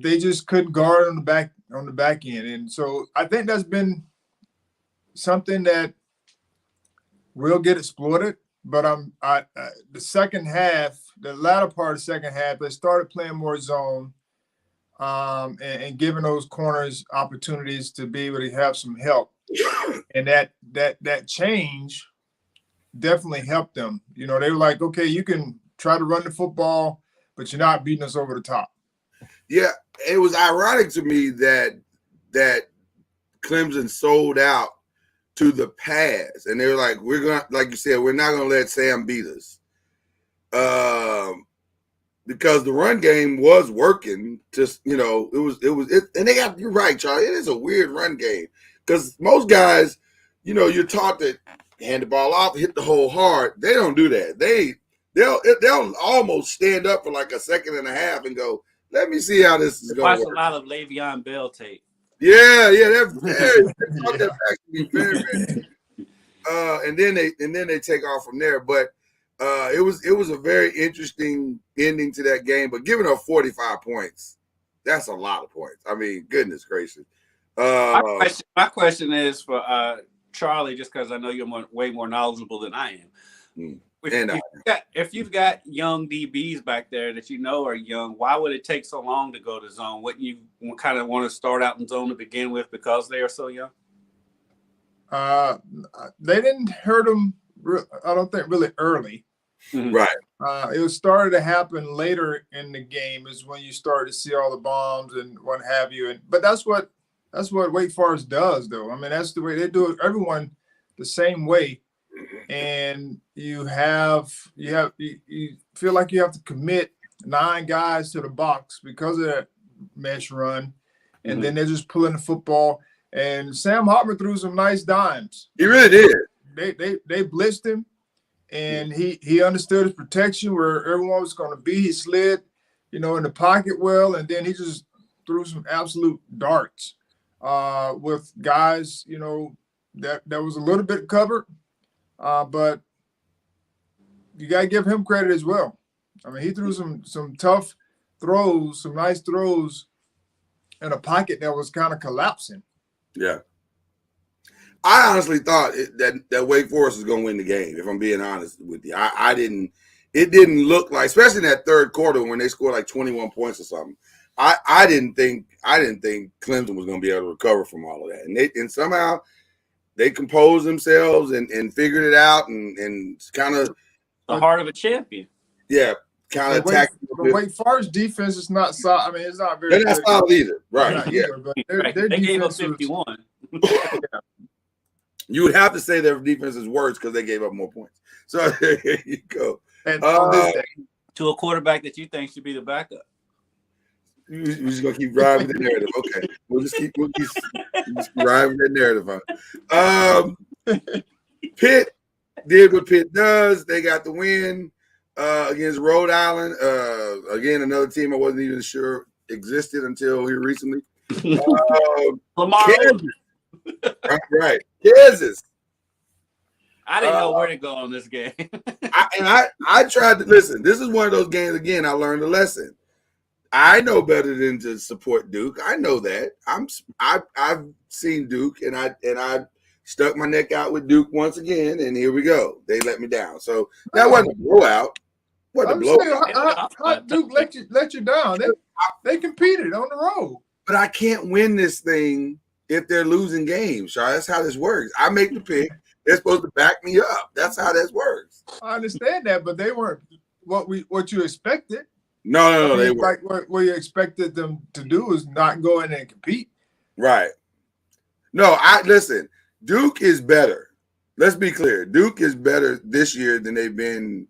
they just couldn't guard on the back end. And so I think that's been something that will get exploited. But the second half, the latter part of the second half, they started playing more zone and giving those corners opportunities to be able to have some help. And that change definitely helped them. You know, they were like, okay, you can try to run the football, but you're not beating us over the top. Yeah, it was ironic to me that Clemson sold out to the pass, and they were like, "We're gonna, like you said, we're not gonna let Sam beat us," because the run game was working. Just it was, and they got, you're right, Charlie. It is a weird run game because most guys, you're taught to hand the ball off, hit the hole hard. They don't do that. They'll almost stand up for like a second and a half and go, "Let me see how this is going to work." Watch a lot of Le'Veon Bell tape. Yeah, that's actually very, very. And then they take off from there. But it was a very interesting ending to that game. But giving up 45 points, that's a lot of points. I mean, goodness gracious. My question is for Charlie, just because I know you're way more knowledgeable than I am. If you've got young DBs back there that are young, why would it take so long to go to zone? Wouldn't you kind of want to start out in zone to begin with because they are so young? They didn't hurt them, I don't think, really early. Mm-hmm. Right. It started to happen later in the game is when you started to see all the bombs and what have you. But that's what Wake Forest does, though. I mean, that's the way they do it. Everyone the same way. And you feel like you have to commit 9 guys to the box because of that mesh run, and then they're just pulling the football. And Sam Hartman threw some nice dimes. He really did. They blitzed him, and he understood his protection where everyone was going to be. He slid, in the pocket well, and then he just threw some absolute darts with guys, that was a little bit covered. But you got to give him credit as well. I mean, he threw some tough throws, some nice throws in a pocket that was kind of collapsing. Yeah. I honestly thought that Wake Forest was going to win the game, if I'm being honest with you. It didn't look like, especially in that third quarter when they scored like 21 points or something. I didn't think Clemson was going to be able to recover from all of that. And somehow they composed themselves and figured it out and kind of the heart of a champion. Yeah, kind of attacked. The Wake Forest defense is not solid. I mean, it's not very. They're not solid either, right? Yeah, either, but their they gave up defense 51. You would have to say their defense is worse because they gave up more points. So there you go. And to a quarterback that you think should be the backup. We're just gonna keep driving the narrative. Okay, we'll just keep driving that narrative on. Pitt did what Pitt does. They got the win against Rhode Island. Again, another team I wasn't even sure existed until here recently. Lamar. Right, Kansas. I didn't know where to go on this game. I tried to listen. This is one of those games. Again, I learned a lesson. I know better than to support Duke. I know that. I've seen Duke, and I stuck my neck out with Duke once again, and here we go. They let me down. So that wasn't a blowout. How Duke let you down? They competed on the road. But I can't win this thing if they're losing games, Charlie. That's how this works. I make the pick. They're supposed to back me up. That's how this works. I understand that, but they weren't what you expected. No, they weren't. Like what you expected them to do is not go in and compete. Right. No, listen. Duke is better. Let's be clear. Duke is better this year than they've been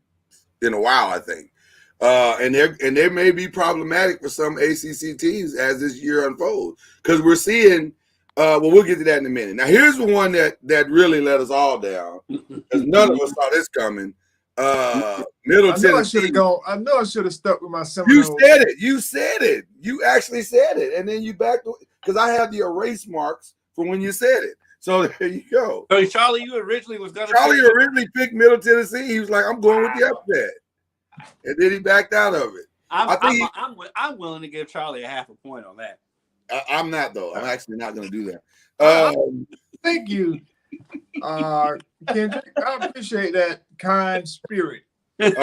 in a while, I think. And they may be problematic for some ACC teams as this year unfolds because we're seeing. We'll get to that in a minute. Now, here's the one that really let us all down because none of us saw this coming. Middle I know I Tennessee. should have gone. I know I should have stuck with my You Seminoles. said it. You said it. You actually said it, and then you backed because I have the erase marks from when you said it. So there you go. So Charlie, you originally was gonna. Charlie originally picked Middle Tennessee. He was like, "I'm going with the upset," and then he backed out of it. I'm willing to give Charlie a half a point on that. I'm not though. I'm actually not going to do that. Thank you, Kendrick. I appreciate that kind spirit. It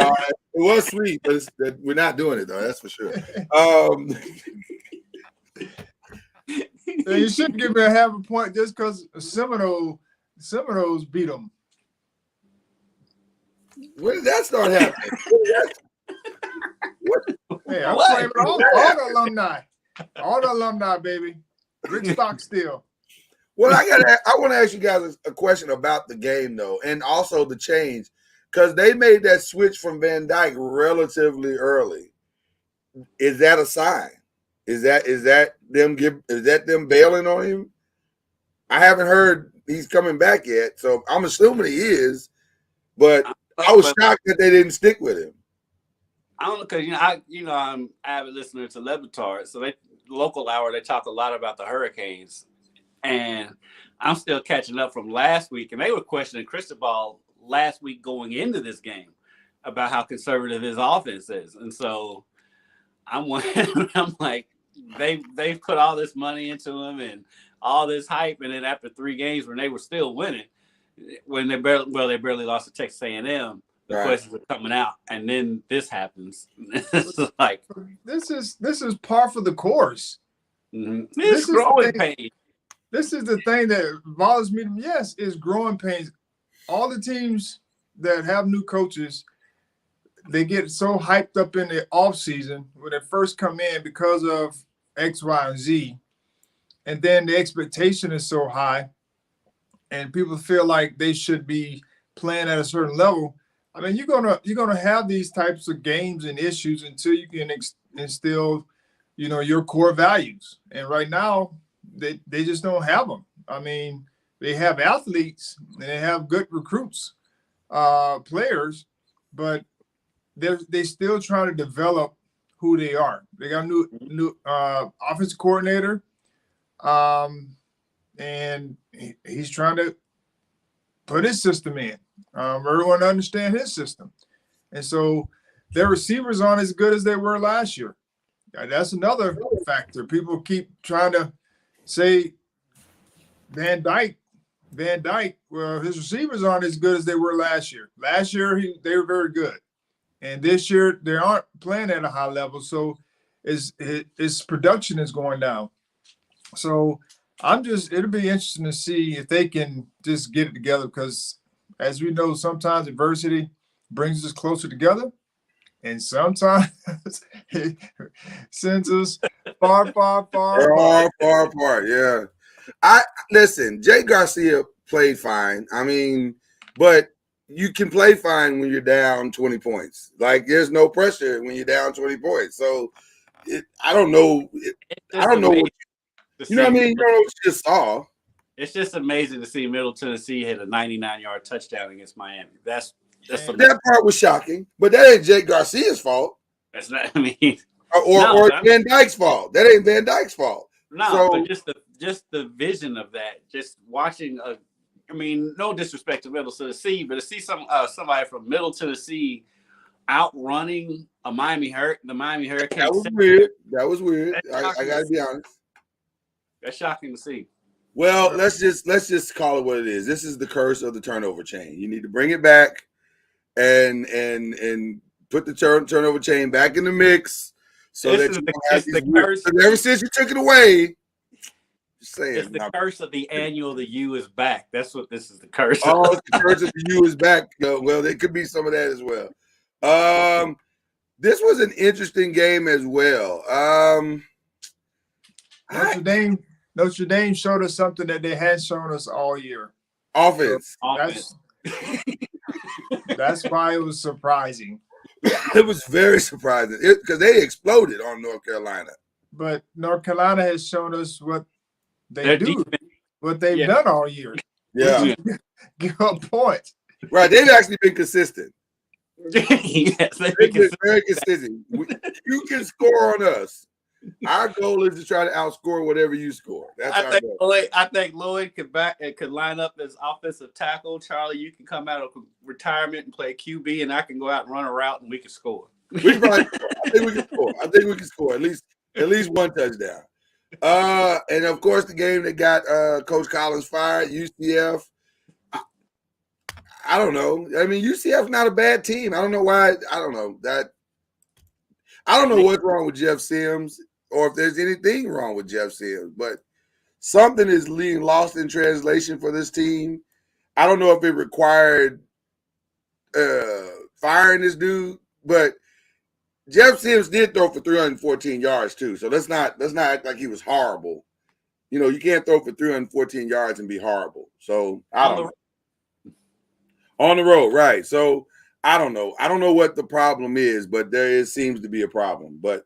was sweet, but we're not doing it though. That's for sure. You shouldn't give me a half a point just because Seminoles beat them. When did that start happening? Hey, I'm claiming all the alumni. All the alumni, baby. Rick Stockstill. Well, I want to ask you guys a question about the game though, and also the change, because they made that switch from Van Dyke relatively early. Is that a sign? Is that them bailing on him? I haven't heard he's coming back yet, so I'm assuming he is. But I was shocked that they didn't stick with him. I don't know, because I'm an avid listener to Levitard, so local hour they talk a lot about the Hurricanes, and I'm still catching up from last week, and they were questioning Cristobal last week going into this game about how conservative his offense is, and so I'm like, they put all this money into him and all this hype, and then after 3 games when they were still winning, when they barely lost to Texas A&M. The questions are coming out, and then this happens. It's like this is par for the course. Mm-hmm. This is growing pains. This is the thing that bothers me. Yes, is growing pains. All the teams that have new coaches, they get so hyped up in the off season when they first come in because of X, Y, and Z, and then the expectation is so high, and people feel like they should be playing at a certain level. I mean, you're gonna have these types of games and issues until you can instill, your core values. And right now, they just don't have them. I mean, they have athletes and they have good recruits, players, but they still trying to develop who they are. They got a new offensive coordinator, and he's trying to put his system in. Everyone understand his system. And so their receivers aren't as good as they were last year. That's another factor. People keep trying to say Van Dyke, well, his receivers aren't as good as they were last year. Last year, they were very good. And this year, they aren't playing at a high level. So his production is going down. So it'll be interesting to see if they can just get it together, because as we know, sometimes adversity brings us closer together, and sometimes it sends us far apart. Yeah. Listen, Jay Garcia played fine. I mean, but you can play fine when you're down 20 points. Like, there's no pressure when you're down 20 points. So I don't know. I don't know what you know what I mean? You don't know what you just saw. It's just amazing to see Middle Tennessee hit a 99-yard touchdown against Miami. That part was shocking, but that ain't Jake Garcia's fault. That's not. I mean, or Van Dyke's fault. That ain't Van Dyke's fault. No, but just the vision of that. Just watching no disrespect to Middle Tennessee, but to see somebody from Middle Tennessee outrunning the Miami Hurricanes. That was weird. I gotta be honest. That's shocking to see. Well, let's just call it what it is. This is the curse of the turnover chain. You need to bring it back and put the turnover chain back in the mix, so that you don't have the curse. Ever since you took it away, just saying, it's the curse of the annual. The U is back. That's what this is. The curse. Oh, the curse of the U is back. Well, there could be some of that as well. This was an interesting game as well. Notre Dame showed us something that they had shown us all year. Offense. That's why it was surprising. It was very surprising because they exploded on North Carolina. But North Carolina has shown us what they do, what they've done all year. Yeah. Give up points. Right. They've actually been consistent. Yes, They've been very consistent. You can score on us. Our goal is to try to outscore whatever you score. That's our goal. I think Lloyd could line up as offensive tackle. Charlie, you can come out of retirement and play QB, and I can go out and run a route, and we can score. We can probably score. I think we can score. I think we can score at least one touchdown. And of course, the game that got Coach Collins fired, UCF. I don't know. I mean, UCF's not a bad team. I don't know why. I don't know what's wrong with Jeff Sims, or if there's anything wrong with Jeff Sims, but something is being lost in translation for this team. I don't know if it required firing this dude, but Jeff Sims did throw for 314 yards too. So let's not act like he was horrible. You know, you can't throw for 314 yards and be horrible. So I don't know. On the road, right. So I don't know. I don't know what the problem is, but seems to be a problem. But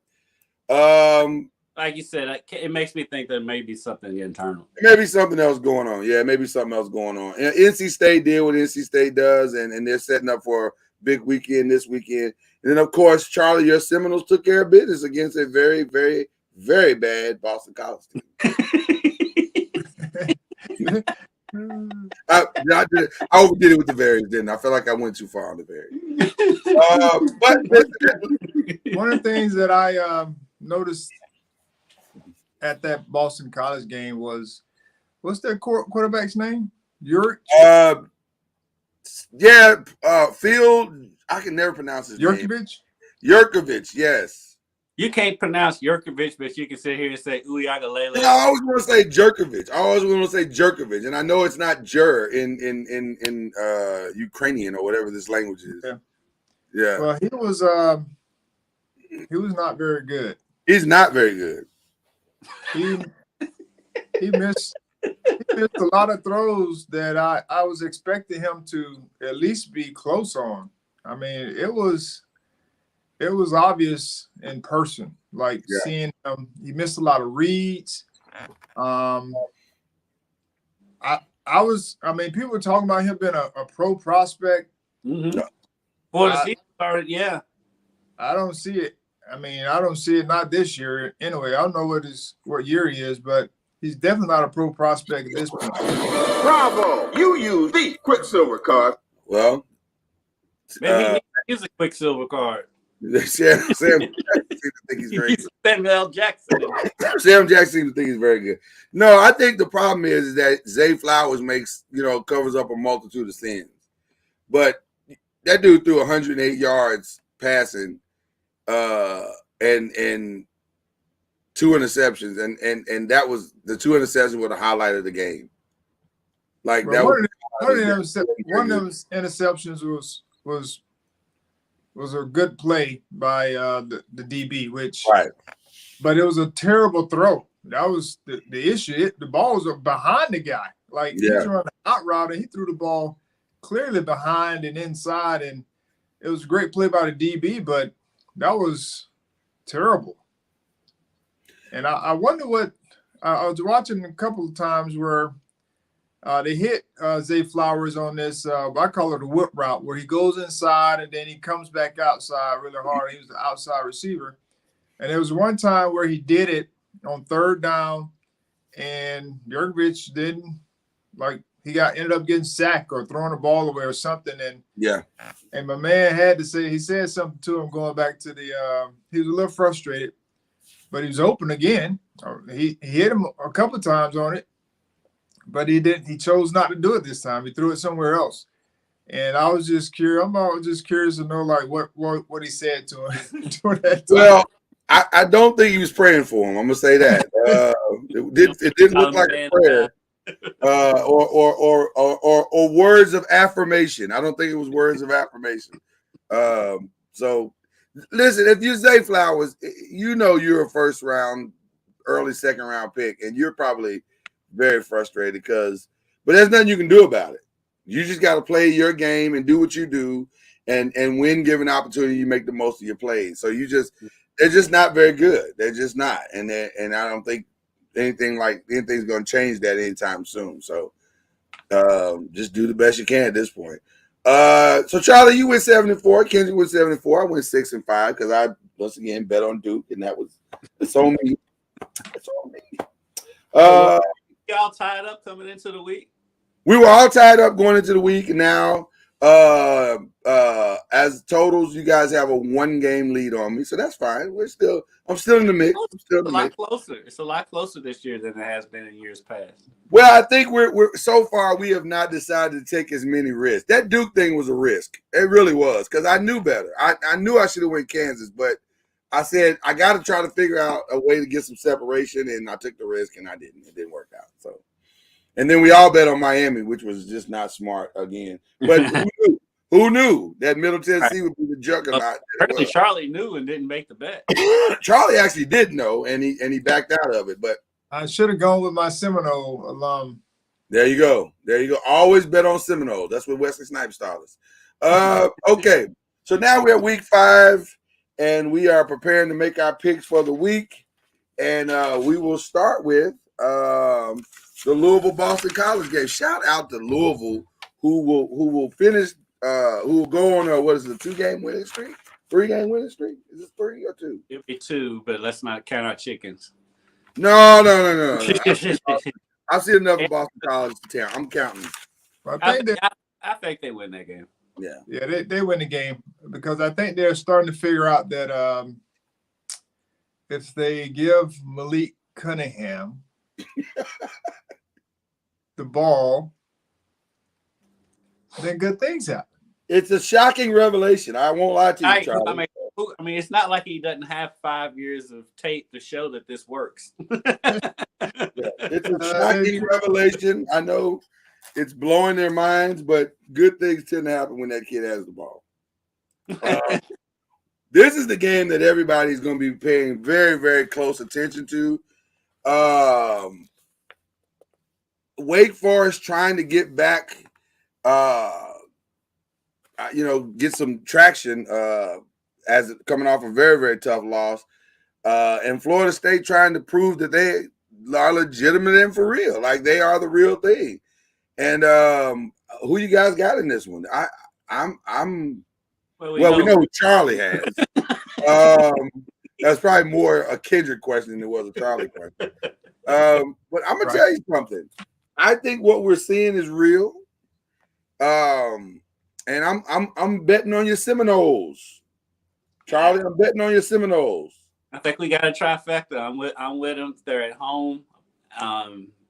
like you said, it makes me think there may be something internal. Maybe something else going on. Yeah, maybe something else going on. And NC State did what NC State does, and they're setting up for a big weekend this weekend. And then, of course, Charlie, your Seminoles took care of business against a very, very, very bad Boston College team. I overdid it with the varies, didn't I? I feel like I went too far on the varies. But one of the things that I noticed at that Boston College game was, what's their quarterback's name? Field. I can never pronounce his name. Yurkovich, yes. You can't pronounce Yurkovich, but you can sit here and say Uyagalele. No, I always want to say Jerkovich. And I know it's not Jur in Ukrainian or whatever this language is. Yeah. Well, he was not very good. He's not very good. He missed a lot of throws that I was expecting him to at least be close on. I mean, it was obvious in person, seeing him. He missed a lot of reads. People were talking about him being a pro prospect. Mm-hmm. Well, the season started, yeah. I don't see it. I don't see it, not this year. Anyway, I don't know what year he is, but he's definitely not a pro prospect at this point. Bravo! You use the Quicksilver card. Well, maybe he uses a Quicksilver card. Sam Jackson seems to think he's very good. Samuel Jackson. Sam Jackson seems to think he's very good. No, I think the problem is that Zay Flowers covers up a multitude of sins. But that dude threw 108 yards passing and 2 interceptions. And that was the 2 interceptions were the highlight of the game. One of them interceptions was a good play by the DB, but it was a terrible throw. That was the issue. The ball was behind the guy. He was running out route, and he threw the ball clearly behind and inside, and it was a great play by the DB, but that was terrible. And I wonder what I was watching a couple of times where they hit Zay Flowers on this, I call it a whip route, where he goes inside and then he comes back outside really hard. He was the outside receiver. And there was one time where he did it on 3rd down, and Yurkovich ended up getting sacked or throwing the ball away or something. And my man he said something to him going back to he was a little frustrated, but he was open again. He hit him a couple of times on it. But he didn't. He chose not to do it this time. He threw it somewhere else, and I was just curious. I'm just curious to know what he said to him during that time. Well, I don't think he was praying for him. I'm gonna say that it didn't look like a prayer, or words of affirmation. I don't think it was words of affirmation. So listen, if you're Zay Flowers, you're a 1st round, early 2nd round pick, and you're probably very frustrated but there's nothing you can do about it. You just got to play your game and do what you do, and when given opportunity, you make the most of your plays. So they're just not very good. They're just not, and I don't think anything's going to change that anytime soon. So just do the best you can at this point. So Charlie, you went 74. Kenzie went 74. I went 6-5 because I once again bet on Duke, and it's on me. It's on me. Y'all tied up coming into the week? We were all tied up going into the week, and now as totals, you guys have a 1-game lead on me, so that's fine. I'm still in the mix. It's a lot closer. It's a lot closer this year than it has been in years past. Well, I think we're so far we have not decided to take as many risks. That Duke thing was a risk. It really was, because I knew better. I knew I should have went Kansas, but I said I got to try to figure out a way to get some separation, and I took the risk, and I didn't. It didn't work out. So, and then we all bet on Miami, which was just not smart again. But who knew that Middle Tennessee would be the juggernaut? Apparently, Charlie knew and didn't make the bet. Charlie actually did know, and he backed out of it. But I should have gone with my Seminole alum. There you go. Always bet on Seminoles. That's what Wesley Snipes taught us. Okay, so now we're at week 5. And we are preparing to make our picks for the week. And we will start with the Louisville-Boston College game. Shout out to Louisville, who will finish, who will go on a 2-game winning streak? 3-game winning streak? Is it 3 or 2? It'll be 2, but let's not count our chickens. No. I've seen enough of Boston College to tell. I'm counting. I think they win that game. Yeah, they win the game because I think they're starting to figure out that if they give Malik Cunningham the ball, then good things happen. It's a shocking revelation. I won't lie to you, Charlie. I mean, it's not like he doesn't have 5 years of tape to show that this works. It's a shocking revelation. I know. It's blowing their minds, but good things tend to happen when that kid has the ball. This is the game that everybody's going to be paying very, very close attention to. Wake Forest trying to get back, get some traction as coming off a very, very tough loss. And Florida State trying to prove that they are legitimate and for real, like they are the real thing. And who you guys got in this one? We know who Charlie has. That's probably more a Kendrick question than it was a Charlie question. But I'm gonna tell you something. I think what we're seeing is real. And I'm betting on your Seminoles, Charlie. I'm betting on your Seminoles. I think we got a trifecta. I'm with them. They're at home.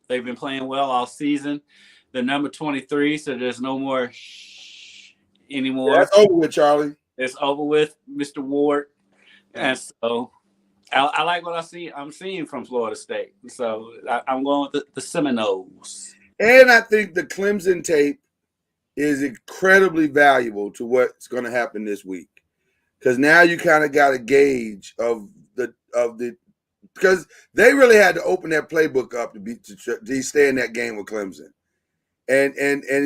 They've been playing well all season. They're number 23, so there's no more anymore. Yeah, it's over with, Charlie. It's over with, Mr. Ward. And so I like what I'm seeing from Florida State. So I'm going with the Seminoles. And I think the Clemson tape is incredibly valuable to what's going to happen this week, because now you kind of got a gauge of the because they really had to open that playbook up to stay in that game with Clemson. And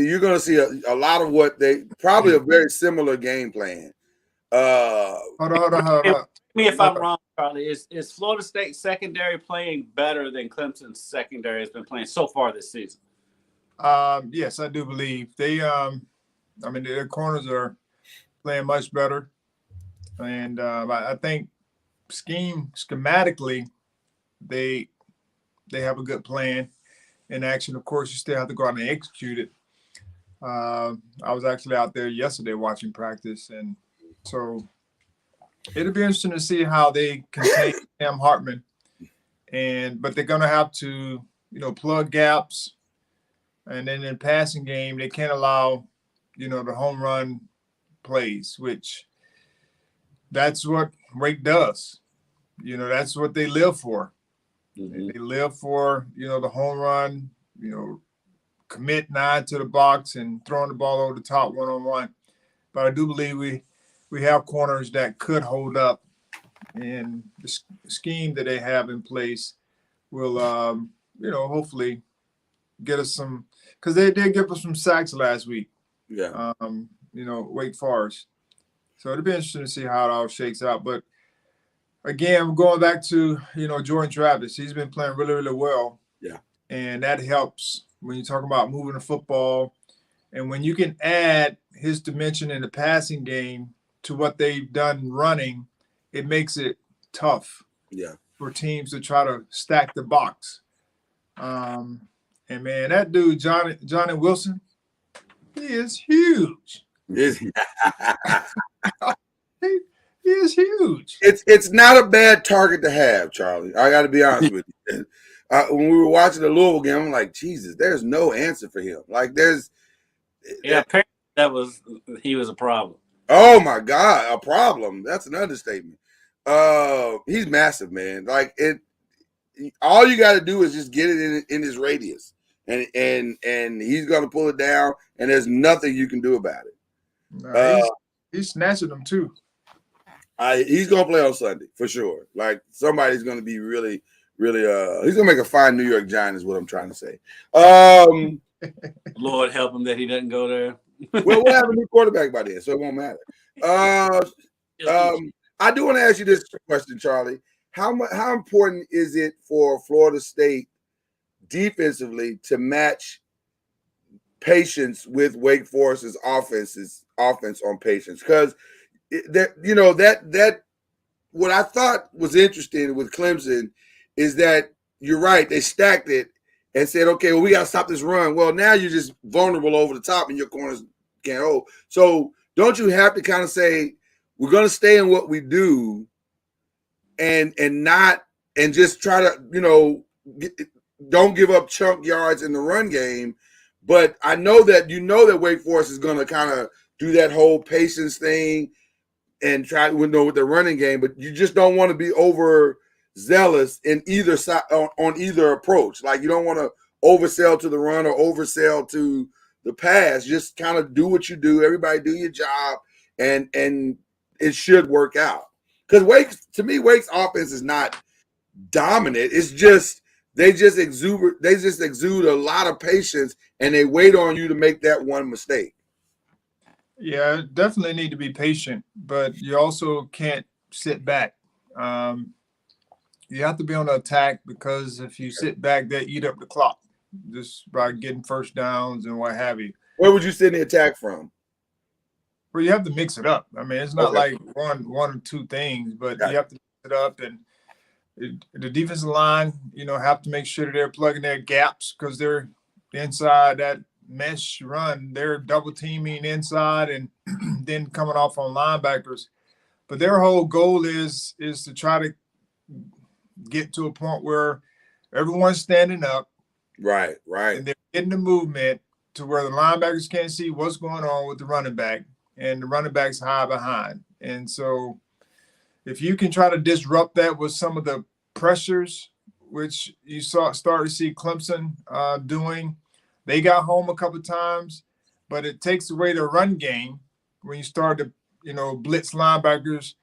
you're going to see a lot of what they probably a very similar game plan. Hold on. Me if I'm wrong, Charlie. Is Florida State secondary playing better than Clemson's secondary has been playing so far this season? Yes, I do believe they. Their corners are playing much better, and I think schematically, they have a good plan. In action, of course, you still have to go out and execute it. I was actually out there yesterday watching practice, and so it'll be interesting to see how they contain Sam Hartman. But they're going to have to, plug gaps, and then in passing game, they can't allow, the home run plays, which that's what Wake does. That's what they live for. Mm-hmm. They live for, the home run, commit 9 to the box and throwing the ball over the top one-on-one. But I do believe we have corners that could hold up, and the scheme that they have in place will, hopefully get us some, because they did give us some sacks last week. Yeah. Wake Forest. So it'll be interesting to see how it all shakes out. But again, going back to, Jordan Travis, he's been playing really, really well. Yeah. And that helps when you talk about moving the football And when you can add his dimension in the passing game to what they've done running, it makes it tough for teams to try to stack the box. And man, that dude, Johnny Wilson, he is huge. He is huge. It's not a bad target to have, Charlie. I got to be honest with you. When we were watching the Louisville game, I'm like, Jesus, there's no answer for him. Like, apparently he was a problem. Oh my God, a problem. That's an understatement. He's massive, man. Like all you got to do is just get it in his radius, and he's gonna pull it down, and there's nothing you can do about it. He's snatching them too. He's gonna play on Sunday for sure. Like somebody's gonna be really, really. He's gonna make a fine New York Giant, is what I'm trying to say. Lord help him that he doesn't go there. Well, we'll have a new quarterback by then, so it won't matter. I do want to ask you this question, Charlie. How important is it for Florida State defensively to match patience with Wake Forest's offense on patience? Because that what I thought was interesting with Clemson is that you're right, they stacked it and said, okay, well, we got to stop this run. Well, now you're just vulnerable over the top and your corners can't hold. So don't you have to kind of say, we're going to stay in what we do and just try to, don't give up chunk yards in the run game. But I know that Wake Forest is going to kind of do that whole patience thing and try with the running game, but you just don't want to be overzealous in either side on either approach. Like you don't want to oversell to the run or oversell to the pass. Just kind of do what you do. Everybody do your job, and it should work out. Because Wake's offense is not dominant. It's just they just exude a lot of patience, and they wait on you to make that one mistake. Yeah, definitely need to be patient, but you also can't sit back. You have to be on the attack, because if you sit back, they eat up the clock just by getting first downs and what have you. Where would you sit in the attack from? Well, you have to mix it up. I mean, it's not like one or two things, but you have to mix it up. And the defensive line, have to make sure that they're plugging their gaps, because they're inside that mesh run. They're double teaming inside and then coming off on linebackers. But their whole goal is to try to get to a point where everyone's standing up. Right. And they're getting the movement to where the linebackers can't see what's going on with the running back, and the running back's high behind. And so if you can try to disrupt that with some of the pressures, which you start to see Clemson doing, they got home a couple of times, but it takes away the run game when you start to, blitz linebackers,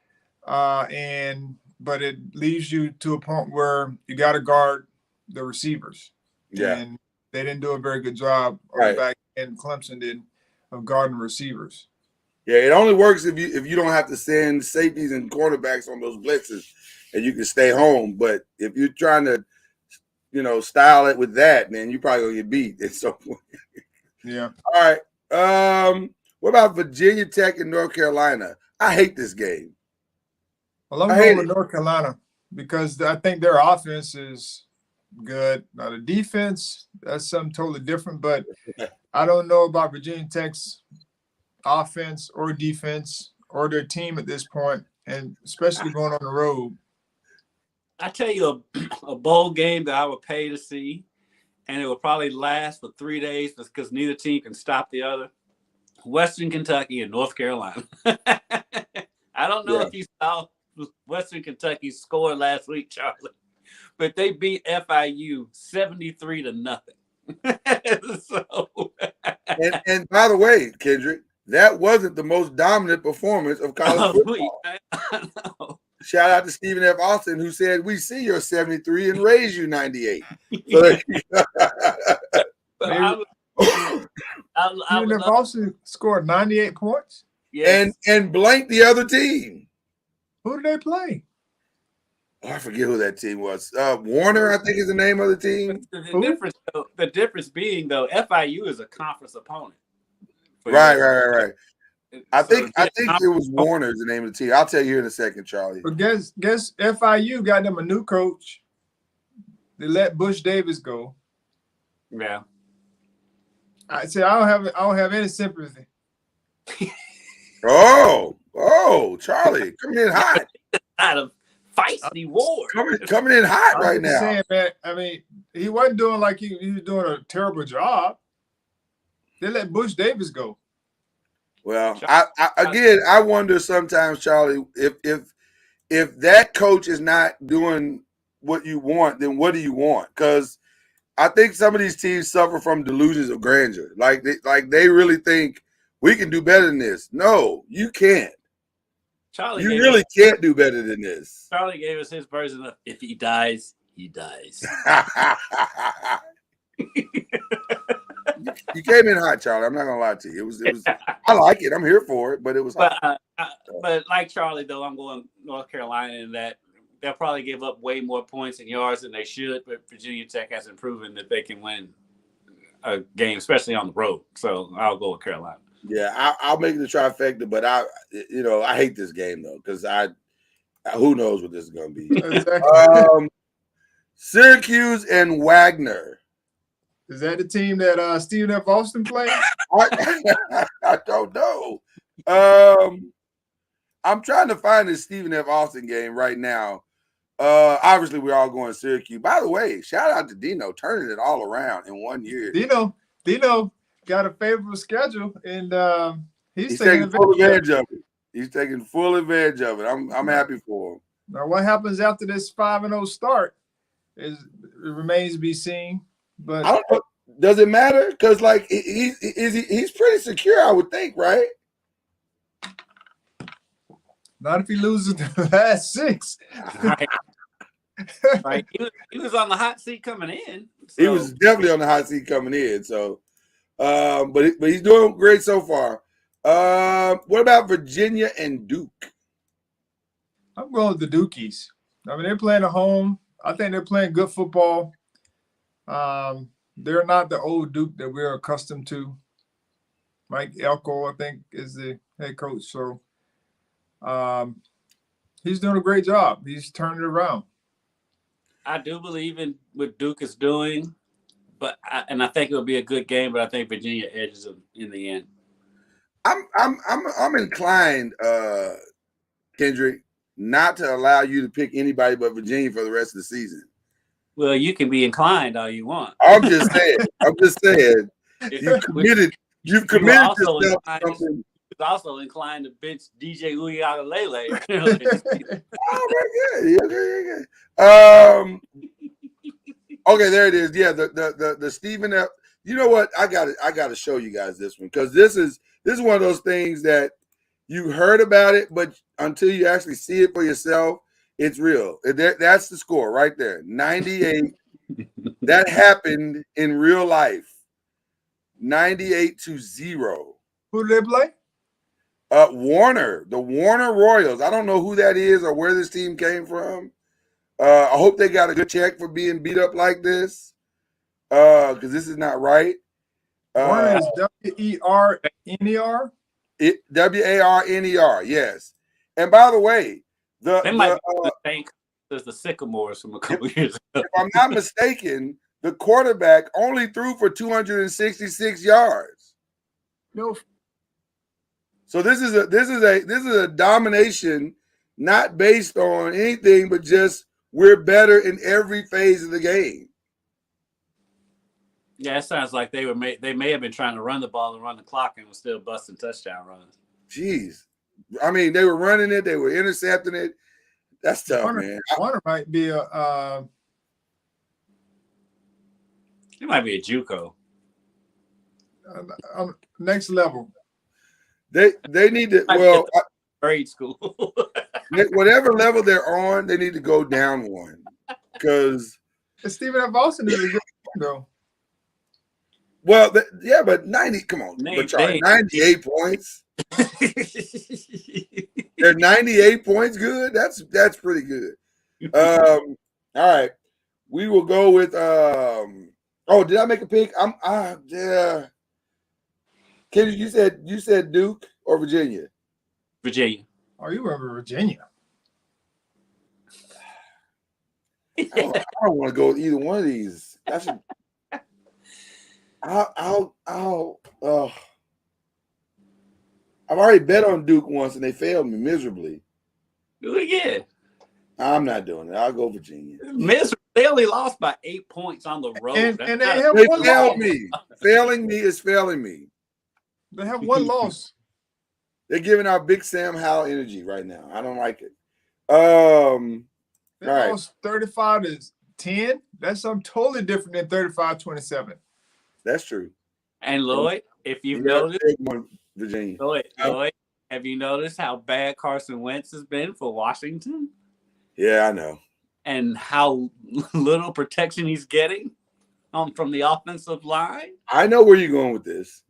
but it leaves you to a point where you got to guard the receivers. Yeah. And they didn't do a very good job, back in Clemson did, of guarding receivers. Yeah, it only works if you don't have to send safeties and cornerbacks on those blitzes, and you can stay home. But if you're trying to, style it with that, then you probably gonna get beat at some point. Yeah. All right. What about Virginia Tech and North Carolina? I hate this game. Well, I'm going with North Carolina because I think their offense is good. Now the defense, that's something totally different. But I don't know about Virginia Tech's offense or defense or their team at this point, and especially going on the road. I tell you a bowl game that I would pay to see, and it would probably last for 3 days because neither team can stop the other. Western Kentucky and North Carolina. I don't know if you saw Western Kentucky score last week, Charlie, but they beat FIU 73-0. And by the way, Kendrick, that wasn't the most dominant performance of college football. I know. Shout out to Stephen F. Austin, who said, "We see your 73 and raise you 98." So Stephen F. Austin scored 98 points. Yes. And blanked the other team. Who did they play? Oh, I forget who that team was. Warner, I think, is the name of the team. The difference being, though, FIU is a conference opponent. Right. I think yeah, it was Warner's the name of the team. I'll tell you here in a second, Charlie. But guess FIU got them a new coach. They let Bush Davis go. yeah. I said I don't have any sympathy. Oh, Charlie, coming in hot. Out of feisty war. Coming in hot right I'm just now. saying, man. I mean, he wasn't doing like he was doing a terrible job. They let Bush Davis go. Well, I wonder sometimes, Charlie, if that coach is not doing what you want, then what do you want? Because I think some of these teams suffer from delusions of grandeur. Like they really think we can do better than this. No, you can't. You really can't do better than this. Charlie gave us his version of if he dies, he dies. You came in hot, Charlie. I'm not gonna lie to you. It was. I like it. I'm here for it, but it was hot. But like Charlie, though, I'm going North Carolina in that they'll probably give up way more points and yards than they should. But Virginia Tech hasn't proven that they can win a game, especially on the road. So I'll go with Carolina. Yeah, I'll make it the trifecta, but I hate this game though because who knows what this is gonna be. Exactly. Syracuse and Wagner. Is that the team that Stephen F. Austin played? I don't know. I'm trying to find this Stephen F. Austin game right now. Obviously, we're all going Syracuse. By the way, shout out to Dino turning it all around in 1 year. Dino got a favorable schedule, and he's taking full advantage of it. He's taking full advantage of it. I'm happy for him. Now, what happens after this 5-0 start it remains to be seen. But I don't know. Does it matter? Because like he's pretty secure, I would think, right? Not if he loses the last 6. Right. He was on the hot seat coming in. So. He was definitely on the hot seat coming in. So, but he's doing great so far. What about Virginia and Duke? I'm going with the Dukies. I mean, they're playing at home. I think they're playing good football. They're not the old Duke that we're accustomed to. Mike Elko, I think, is the head coach. So he's doing a great job. He's turning it around. I do believe in what Duke is doing, but I think it'll be a good game. But I think Virginia edges them in the end. I'm inclined, Kendrick, not to allow you to pick anybody but Virginia for the rest of the season. Well, you can be inclined all you want. I'm just saying. You've committed yourself to something. He's also inclined to bench DJ Uiagalelei. Oh, very good. Okay, there it is. Yeah, the Stephen F. You know what? I got to show you guys this one because this is one of those things that you heard about it, but until you actually see it for yourself, it's real. That's the score right there. 98. That happened in real life. 98-0. Who did they play? Warner, the Warner Royals. I don't know who that is or where this team came from. I hope they got a good check for being beat up like this. Because this is not right. Warner is W-E-R-N-E-R? W-A-R-N-E-R, yes. And by the way, they might be the same as the Sycamores from a couple years ago. If I'm not mistaken, the quarterback only threw for 266 yards. No. So this is a domination not based on anything but just we're better in every phase of the game. Yeah, it sounds like they may have been trying to run the ball and run the clock and was still busting touchdown runs. Jeez. I mean, they were running it, they were intercepting it. That's tough, man. Warner might be It might be a JUCO. Next level. They need to grade school. Whatever level they're on, they need to go down one. Because Stephen F. Austin is a good one, though. Well, but 90. Come on, 98 points. They're 98 points. Good. That's pretty good. All right, we will go with. Oh, did I make a pick? Yeah. You said Duke or Virginia? Virginia. Oh, you remember Virginia? I don't want to go with either one of these. I should. I've already bet on Duke once and they failed me miserably. Do it again. I'm not doing it. I'll go Virginia. Miserable. They only lost by 8 points on the road. And they have They one failed loss. me. Failing me is failing me. They have one loss. They're giving out Big Sam Howell energy right now. I don't like it. They lost 35-10. That's something totally different than 35-27. That's true. And Lloyd, if you've noticed, Virginia. Lloyd, have you noticed how bad Carson Wentz has been for Washington? Yeah, I know. And how little protection he's getting from the offensive line? I know where you're going with this.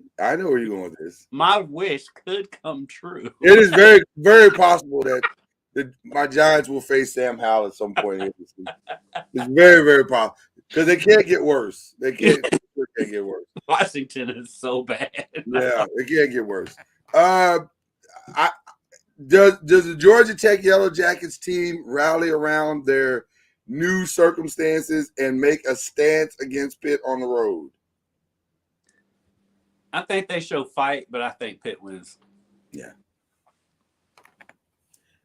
My wish could come true. It is very, very possible that my Giants will face Sam Howell at some point in this season. It's very, very possible because they can't get worse. They can't get worse. Washington is so bad. Yeah, it can't get worse. Does the Georgia Tech Yellow Jackets team rally around their new circumstances and make a stance against Pitt on the road? I think they show fight, but I think Pitt wins. Yeah.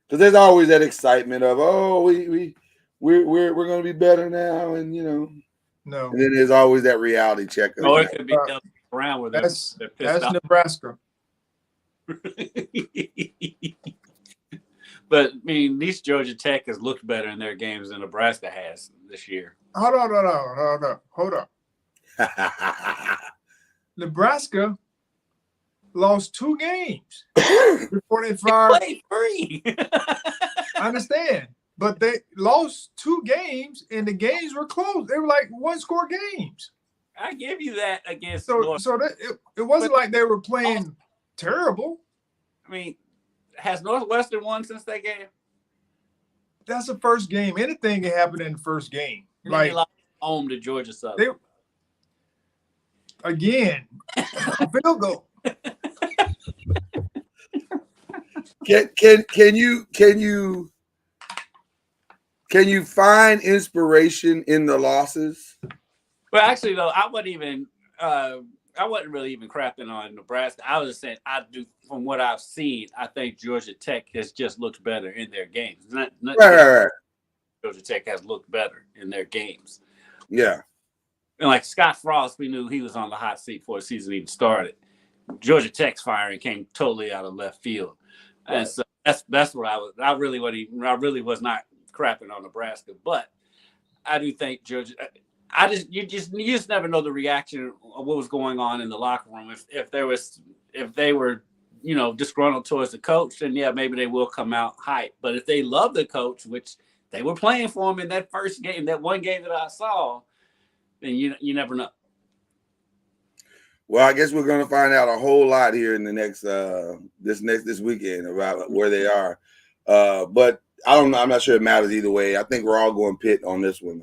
Because there's always that excitement of, we're going to be better now, and No. And then there's always that reality check. Or it could be around where they're That's off. Nebraska. But I mean, these Georgia Tech has looked better in their games than Nebraska has this year. Hold on. Nebraska lost 2 games before they fired. Play free. I understand, but they lost 2 games, and the games were close. They were like 1-score games. I give you that against. So it wasn't like they were playing terrible. I mean, has Northwestern won since that game? That's the first game. Anything can happen in the first game. Like lost home to Georgia Southern. Again, a field goal. Can you find inspiration in the losses? Well, actually, though, I wasn't really even crapping on Nebraska. I was just saying, from what I've seen, I think Georgia Tech has just looked better in their games. Right. Georgia Tech has looked better in their games. Yeah. And like Scott Frost, we knew he was on the hot seat before the season even started. Georgia Tech's firing came totally out of left field. Right. And so that's what I really was not crapping on Nebraska, but I do think Georgia. You just never know the reaction of what was going on in the locker room. If they were disgruntled towards the coach, then yeah, maybe they will come out hype. But if they love the coach, which they were playing for him in that first game, that one game that I saw, then you never know. Well, I guess we're going to find out a whole lot here in the next this weekend about where they are. But I don't know. I'm not sure it matters either way. I think we're all going Pitt on this one.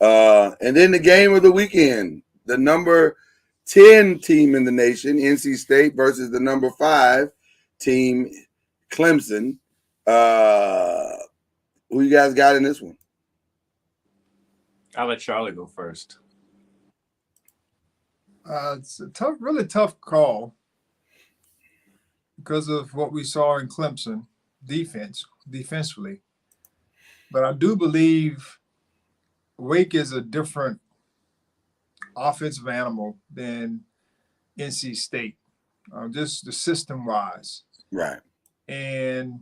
And then the game of the weekend, the number 10 team in the nation, NC State, versus the number 5 team, Clemson. Who you guys got in this one? I'll let Charlie go first. It's a really tough call because of what we saw in Clemson defensively. But I do believe Wake is a different offensive animal than NC State, just the system-wise. Right. And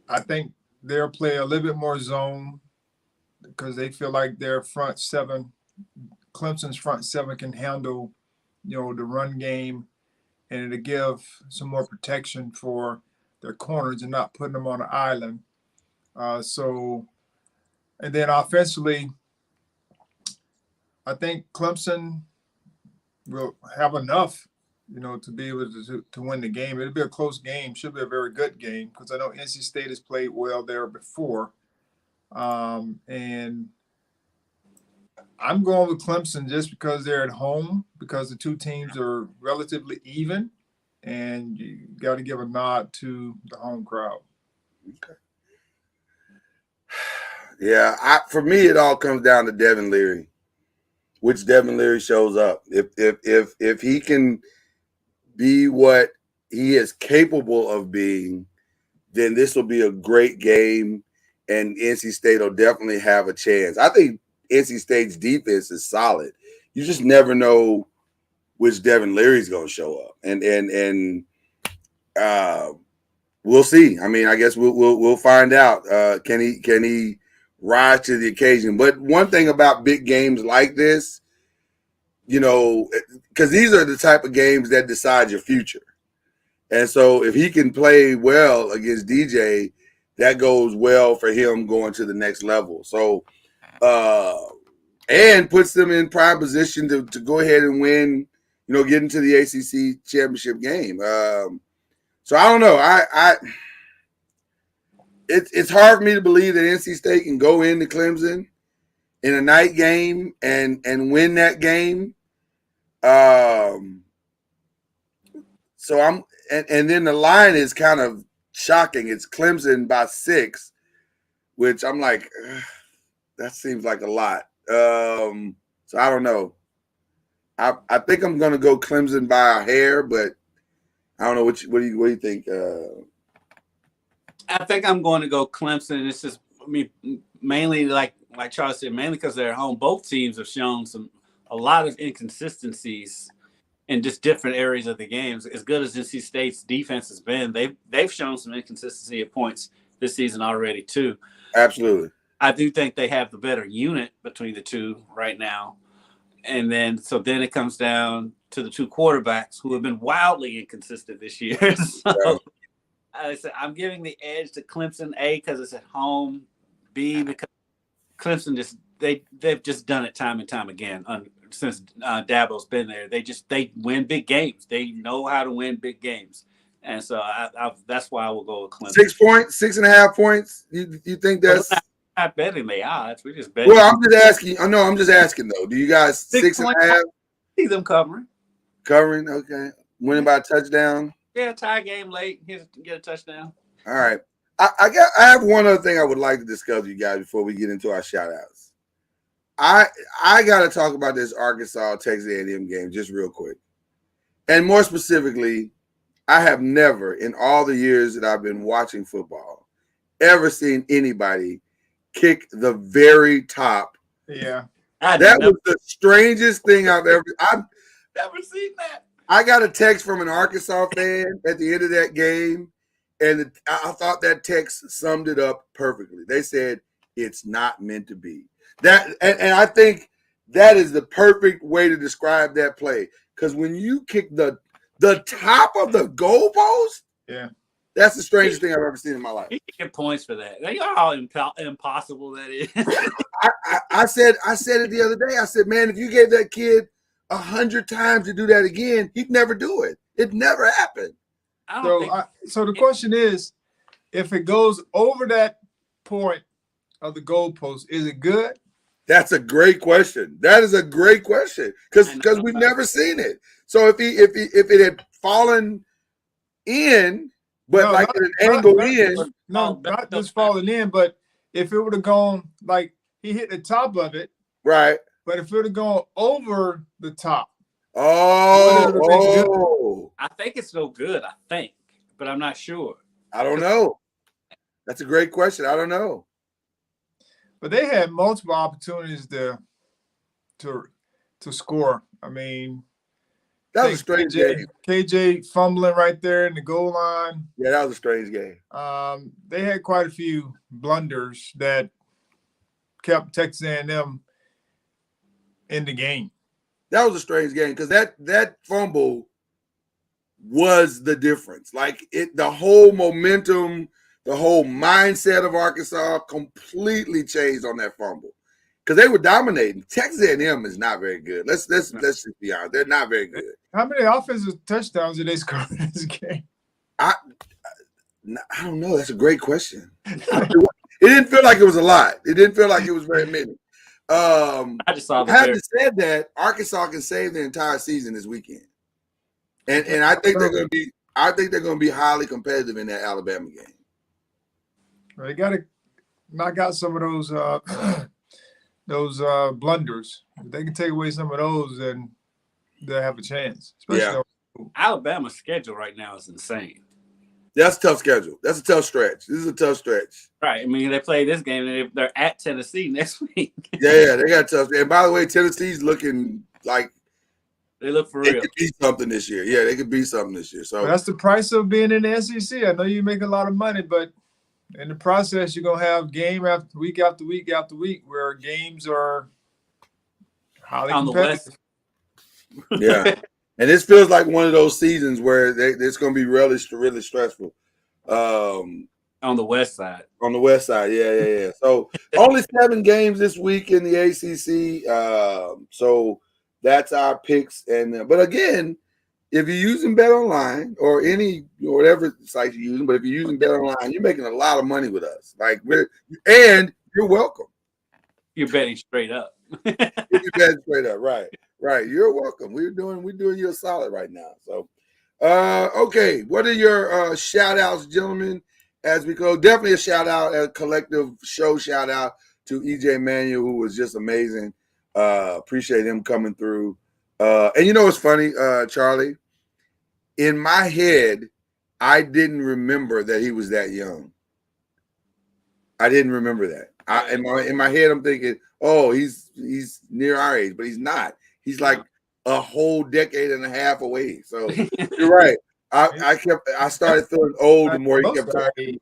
I think they'll play a little bit more zone because they feel like their front 7, Clemson's front 7 can handle, the run game, and it'll give some more protection for their corners and not putting them on an island. And then offensively, I think Clemson will have enough, to be able to win the game. It'll be a close game. Should be a very good game because I know NC State has played well there before. And I'm going with Clemson just because they're at home, because the two teams are relatively even, and you got to give a nod to the home crowd. Okay. Yeah, for me, it all comes down to Devin Leary, which Devin Leary shows up. If he can be what he is capable of being, then this will be a great game, and NC State will definitely have a chance. I think NC State's defense is solid. You just never know which Devin Leary's going to show up, and we'll see. I mean, I guess we'll find out. Can he rise to the occasion? But one thing about big games like this, you know, because these are the type of games that decide your future. And so if he can play well against DJ, that goes well for him going to the next level. So, and puts them in prime position to go ahead and win, you know, get into the ACC championship game. So I don't know. It's hard for me to believe that NC State can go into Clemson in a night game and win that game. So and then the line is kind of shocking. It's Clemson by 6, which I'm like, that seems like a lot. So I don't know. I think I'm going to go Clemson by a hair, but I don't know. What do you think? I think I'm going to go Clemson. It's just, I mean, mainly like Charles said, mainly because they're at home. Both teams have shown a lot of inconsistencies in just different areas of the games. As good as NC State's defense has been, they've shown some inconsistency at points this season already too. Absolutely. I do think they have the better unit between the two right now. And then it comes down to the two quarterbacks who have been wildly inconsistent this year. So I said I'm giving the edge to Clemson, A, because it's at home, B, because Clemson they've just done it time and time again since Dabo's been there. They win big games. They know how to win big games. And so that's why I will go with Clemson. 6 points, 6.5 points. You think that's not betting the odds? We just betting. Well, I'm just asking. I know. I'm just asking though. Do you guys 6.5? See them covering. Covering, okay. Winning by a touchdown. Yeah, tie game late. Get a touchdown. All right. I have one other thing I would like to discuss with you guys before we get into our shout outs. I got to talk about this Arkansas Texas A&M game just real quick. And more specifically, I have never in all the years that I've been watching football ever seen anybody kick the very top. Yeah. That was the strangest thing I've never seen that. I got a text from an Arkansas fan at the end of that game, and I thought that text summed it up perfectly. They said, it's not meant to be. And I think that is the perfect way to describe that play. Because when you kick the top of the goalpost, yeah, that's the strangest thing I've ever seen in my life. You get points for that. You know how impossible that is. I said it the other day. I said, man, if you gave that kid 100 times to do that again, he'd never do it. It never happened. So the question is, if it goes over that point of the goalpost, is it good? That's a great question. That is a great question because we've never seen it. So if it had fallen in, but at an angle in, not just falling in, but if it would have gone like he hit the top of it, right? But if it would have gone over the top, I think it's no good. I think, but I'm not sure. I don't know. That's a great question. I don't know. But they had multiple opportunities to score. I mean, that was a strange game. KJ fumbling right there in the goal line. Yeah, that was a strange game. They had quite a few blunders that kept Texas A&M in the game. That was a strange game because that fumble was the difference. Like the whole momentum, the whole mindset of Arkansas completely changed on that fumble because they were dominating. Texas A&M is not very good. Let's just be honest. They're not very good. How many offensive touchdowns did they score in this game? I don't know. That's a great question. It didn't feel like it was a lot. It didn't feel like it was very many. I just saw the having said that, Arkansas can save the entire season this weekend, and I think they're going to be highly competitive in that Alabama game. They got to knock out some of those blunders. If they can take away some of those, then they'll have a chance. Especially Alabama's schedule right now is insane. That's a tough schedule. That's a tough stretch. This is a tough stretch. Right. I mean, they play this game and they're at Tennessee next week. Yeah, they got tough. And by the way, Tennessee's looking like they look for real. They could be something this year. Yeah, they could be something this year. So that's the price of being in the SEC. I know you make a lot of money, but in the process, you're gonna have game after week after week after week where games are highly competitive. Yeah. And this feels like one of those seasons where it's going to be really stressful. On the west side. On the west side, yeah. So only 7 games this week in the ACC. So that's our picks. And but again, if you're using BetOnline or whatever site you're using, but if you're using BetOnline, you're making a lot of money with us. And you're welcome. You're betting straight up. You're betting straight up, right. Right, you're welcome. We're doing you a solid right now. So, okay, what are your shout outs, gentlemen? As we go, definitely a shout out, a collective show shout out to EJ Manuel, who was just amazing. Appreciate him coming through. And you know what's funny, Charlie? In my head, I didn't remember that he was that young. I didn't remember that. In my head, I'm thinking, oh, he's near our age, but he's not. He's like a whole decade and a half away. So you're right. I started feeling old the more he kept talking.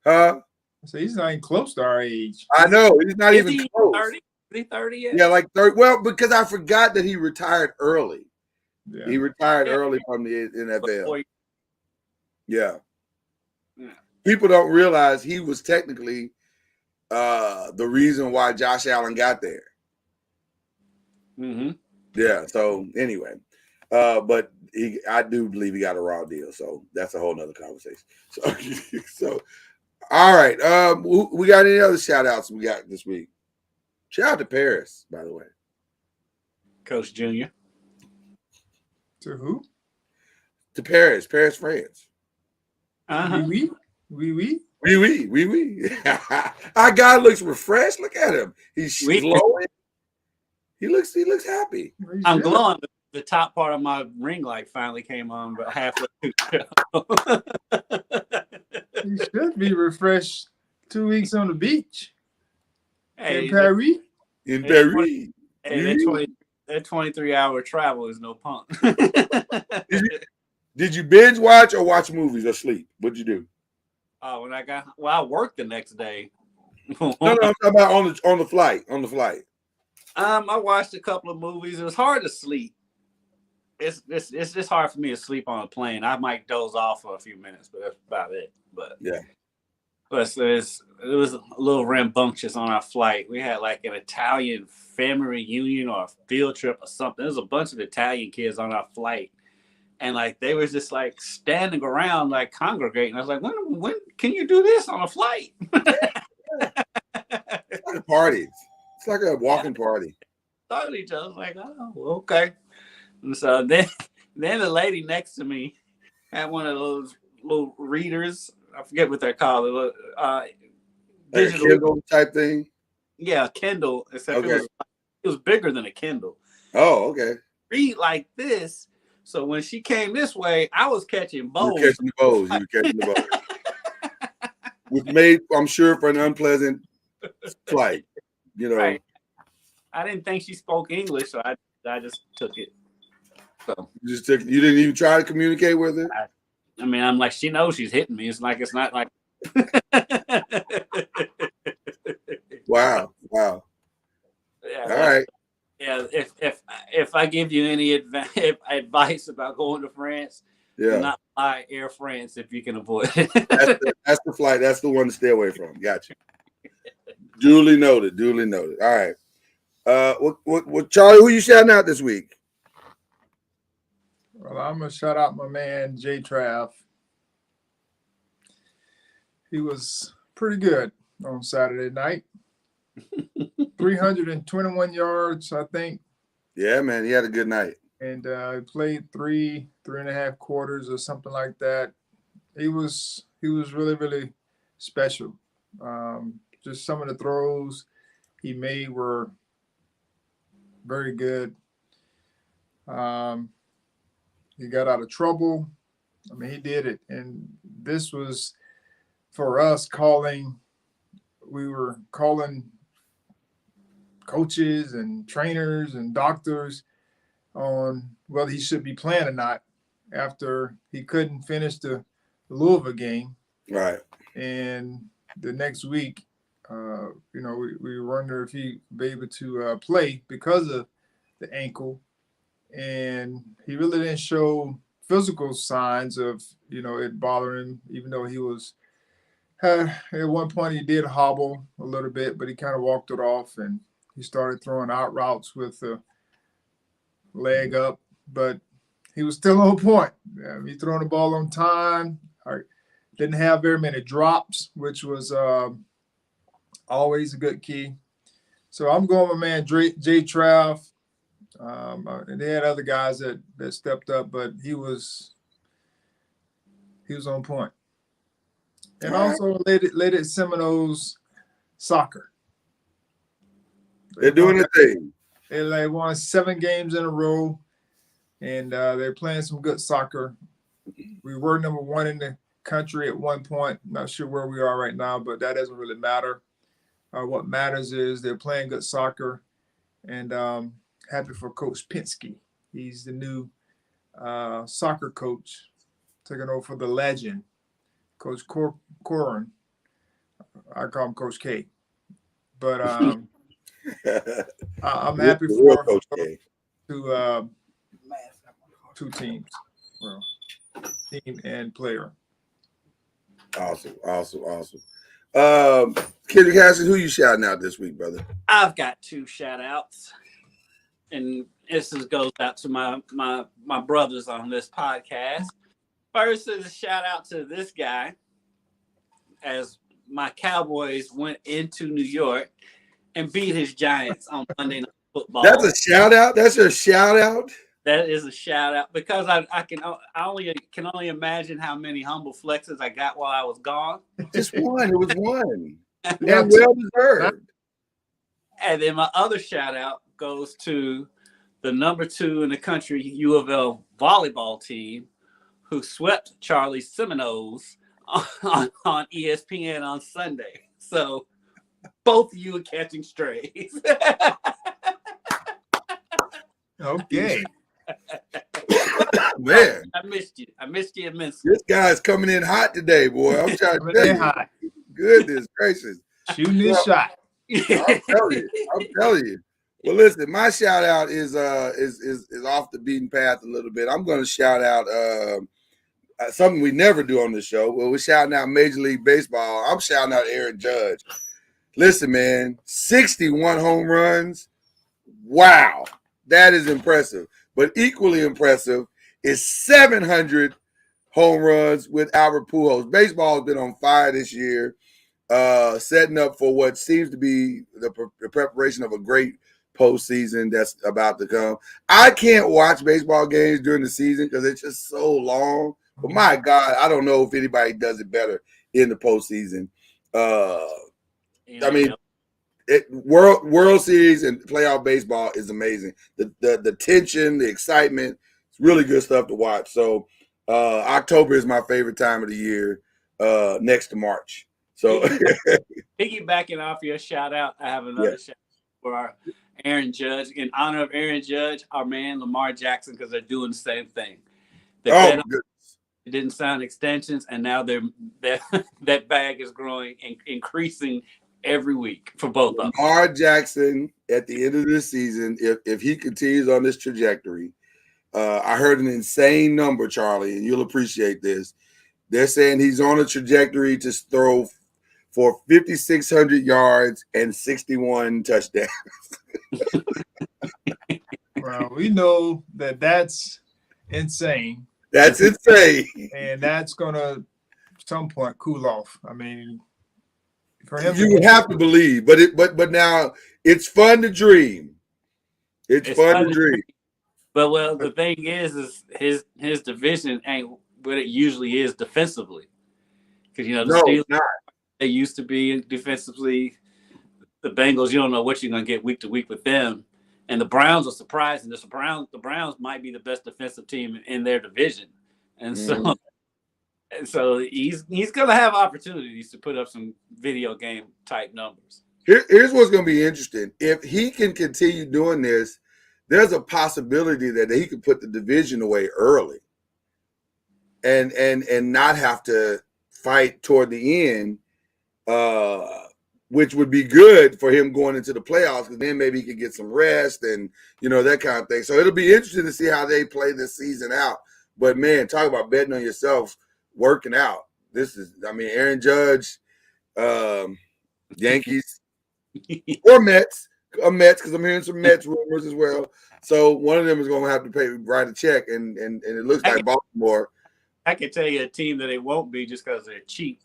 Huh? So he's not even close to our age. I know. He's not even close. 30? Is he 30 yet? Yeah, like 30. Well, because I forgot that he retired early. Yeah. He retired early from the NFL. Yeah. People don't realize he was technically the reason why Josh Allen got there. Mm-hmm. Yeah. So anyway, but I do believe he got a raw deal. So that's a whole nother conversation. So all right. We got any other shout outs we got this week? Shout out to Paris, by the way. Coach Junior. To who? To Paris, France. Oui. Our guy looks refreshed. Look at him. He's glowing. He looks happy. I'm glowing. The top part of my ring light finally came on, but halfway through the show. He should be refreshed 2 weeks on the beach. Hey, in Paris. In Paris. That 23-hour travel is no punk. Did you binge watch or watch movies or sleep? What'd you do? Oh, I worked the next day. No, I'm talking about on the flight. I watched a couple of movies. It was hard to sleep. It's just hard for me to sleep on a plane. I might doze off for a few minutes, but that's about it. But yeah. But it was a little rambunctious on our flight. We had like an Italian family reunion or a field trip or something. There was a bunch of Italian kids on our flight. And like they was just like standing around, like congregating. I was like, when can you do this on a flight? It's like a party. It's like a walking party. Talking to each other. I was like, oh, okay. And so then the lady next to me had one of those little readers. I forget what they're called. Digital Kindle type thing. Yeah, a Kindle. Except it was bigger than a Kindle. Oh, okay. Read like this. So when she came this way, I was catching bows. You were catching the bows. Which made, I'm sure, for an unpleasant flight. You know. Right. I didn't think she spoke English, so I just took it. So you didn't even try to communicate with her? I mean, I'm like, she knows she's hitting me. It's not like. Wow. Yeah, all right. Yeah, if I give you any advice about going to France, do not fly Air France if you can avoid it. That's the flight. That's the one to stay away from. Gotcha. Duly noted. All right. What Charlie, who you shouting out this week? Well, I'm gonna shout out my man Jay Trav. He was pretty good on Saturday night. 321 yards, I think. Yeah, man, he had a good night. And he played three and a half quarters or something like that. He was really, really special. Just some of the throws he made were very good. He got out of trouble. I mean, he did it. And this was for us we were calling coaches and trainers and doctors on whether he should be playing or not after he couldn't finish the Louisville game. Right. And the next week, we wonder if he'd be able to play because of the ankle. And he really didn't show physical signs of, it bothering him, even though he was at one point he did hobble a little bit, but he kind of walked it off and he started throwing out routes with the leg up, but he was still on point. He throwing the ball on time. Didn't have very many drops, which was always a good key. So I'm going with my man Jay Trav. And they had other guys that stepped up, but he was on point. And also led at Seminoles soccer. They're doing their thing. They won 7 games in a row, and they're playing some good soccer. We were number 1 in the country at one point. Not sure where we are right now, but that doesn't really matter. What matters is they're playing good soccer, and happy for Coach Pinsky. He's the new soccer coach, taking over for the legend, Coach Corin. I call him Coach K. But I'm happy for Coach K. Two teams, team and player. Awesome. Kendrick Haskins, who you shouting out this week, brother? I've got 2 shout outs. And this goes out to my brothers on this podcast. First is a shout out to this guy, as my Cowboys went into New York and beat his Giants on Monday Night Football. That's a shout out. That's a shout out. That is a shout out because I can only imagine how many humble flexes I got while I was gone. Just one. It was one. Yeah, well deserved. And then my other shout out goes to the number 2 in the country U of L volleyball team, who swept Charlie Seminoles on ESPN on Sunday. So both of you are catching strays. Okay. Man, I missed you immensely. This guy's coming in hot today, boy. I'm trying to tell you. Goodness gracious. Shooting this shot. I'm telling you. Well, listen, my shout out is off the beaten path a little bit. I'm going to shout out something we never do on the show. Well, we're shouting out Major League Baseball. I'm shouting out Aaron Judge. Listen, man, 61 home runs. Wow, that is impressive. But equally impressive is 700 home runs with Albert Pujols. Baseball has been on fire this year, setting up for what seems to be the preparation of a great postseason that's about to come. I can't watch baseball games during the season because it's just so long. But my God, I don't know if anybody does it better in the postseason. I mean, World Series and playoff baseball is amazing. The tension, the excitement, it's really good stuff to watch. So October is my favorite time of the year, next to March. So piggybacking off your shout out, I have another shout out for our Aaron Judge. In honor of Aaron Judge, our man Lamar Jackson, because they're doing the same thing. They didn't sign extensions, and now that bag is growing and increasing every week for both of them. Lamar Jackson at the end of this season, if he continues on this trajectory, I heard an insane number, Charlie, and you'll appreciate this. They're saying he's on a trajectory to throw for 5,600 yards and 61 touchdowns. Well, we know that's insane. That's insane. And that's going to, at some point, cool off. I mean, for him. You would have to believe, but now it's fun to dream. It's fun to dream. But well, the thing is his division ain't what it usually is defensively. Because the Steelers, they used to be defensively. The Bengals, you don't know what you're gonna get week to week with them. And the Browns are surprising. The Browns might be the best defensive team in their division. And so he's gonna have opportunities to put up some video game type numbers. Here's what's gonna be interesting. If he can continue doing this, there's a possibility that he could put the division away early and not have to fight toward the end, which would be good for him going into the playoffs, because then maybe he could get some rest and that kind of thing. So it'll be interesting to see how they play this season out. But man, talk about betting on yourself, working out. Aaron Judge, Yankees, or Mets, because I'm hearing some Mets rumors as well. So one of them is going to have to write a check, and it looks like Baltimore. I can tell you a team that it won't be just because they're cheap.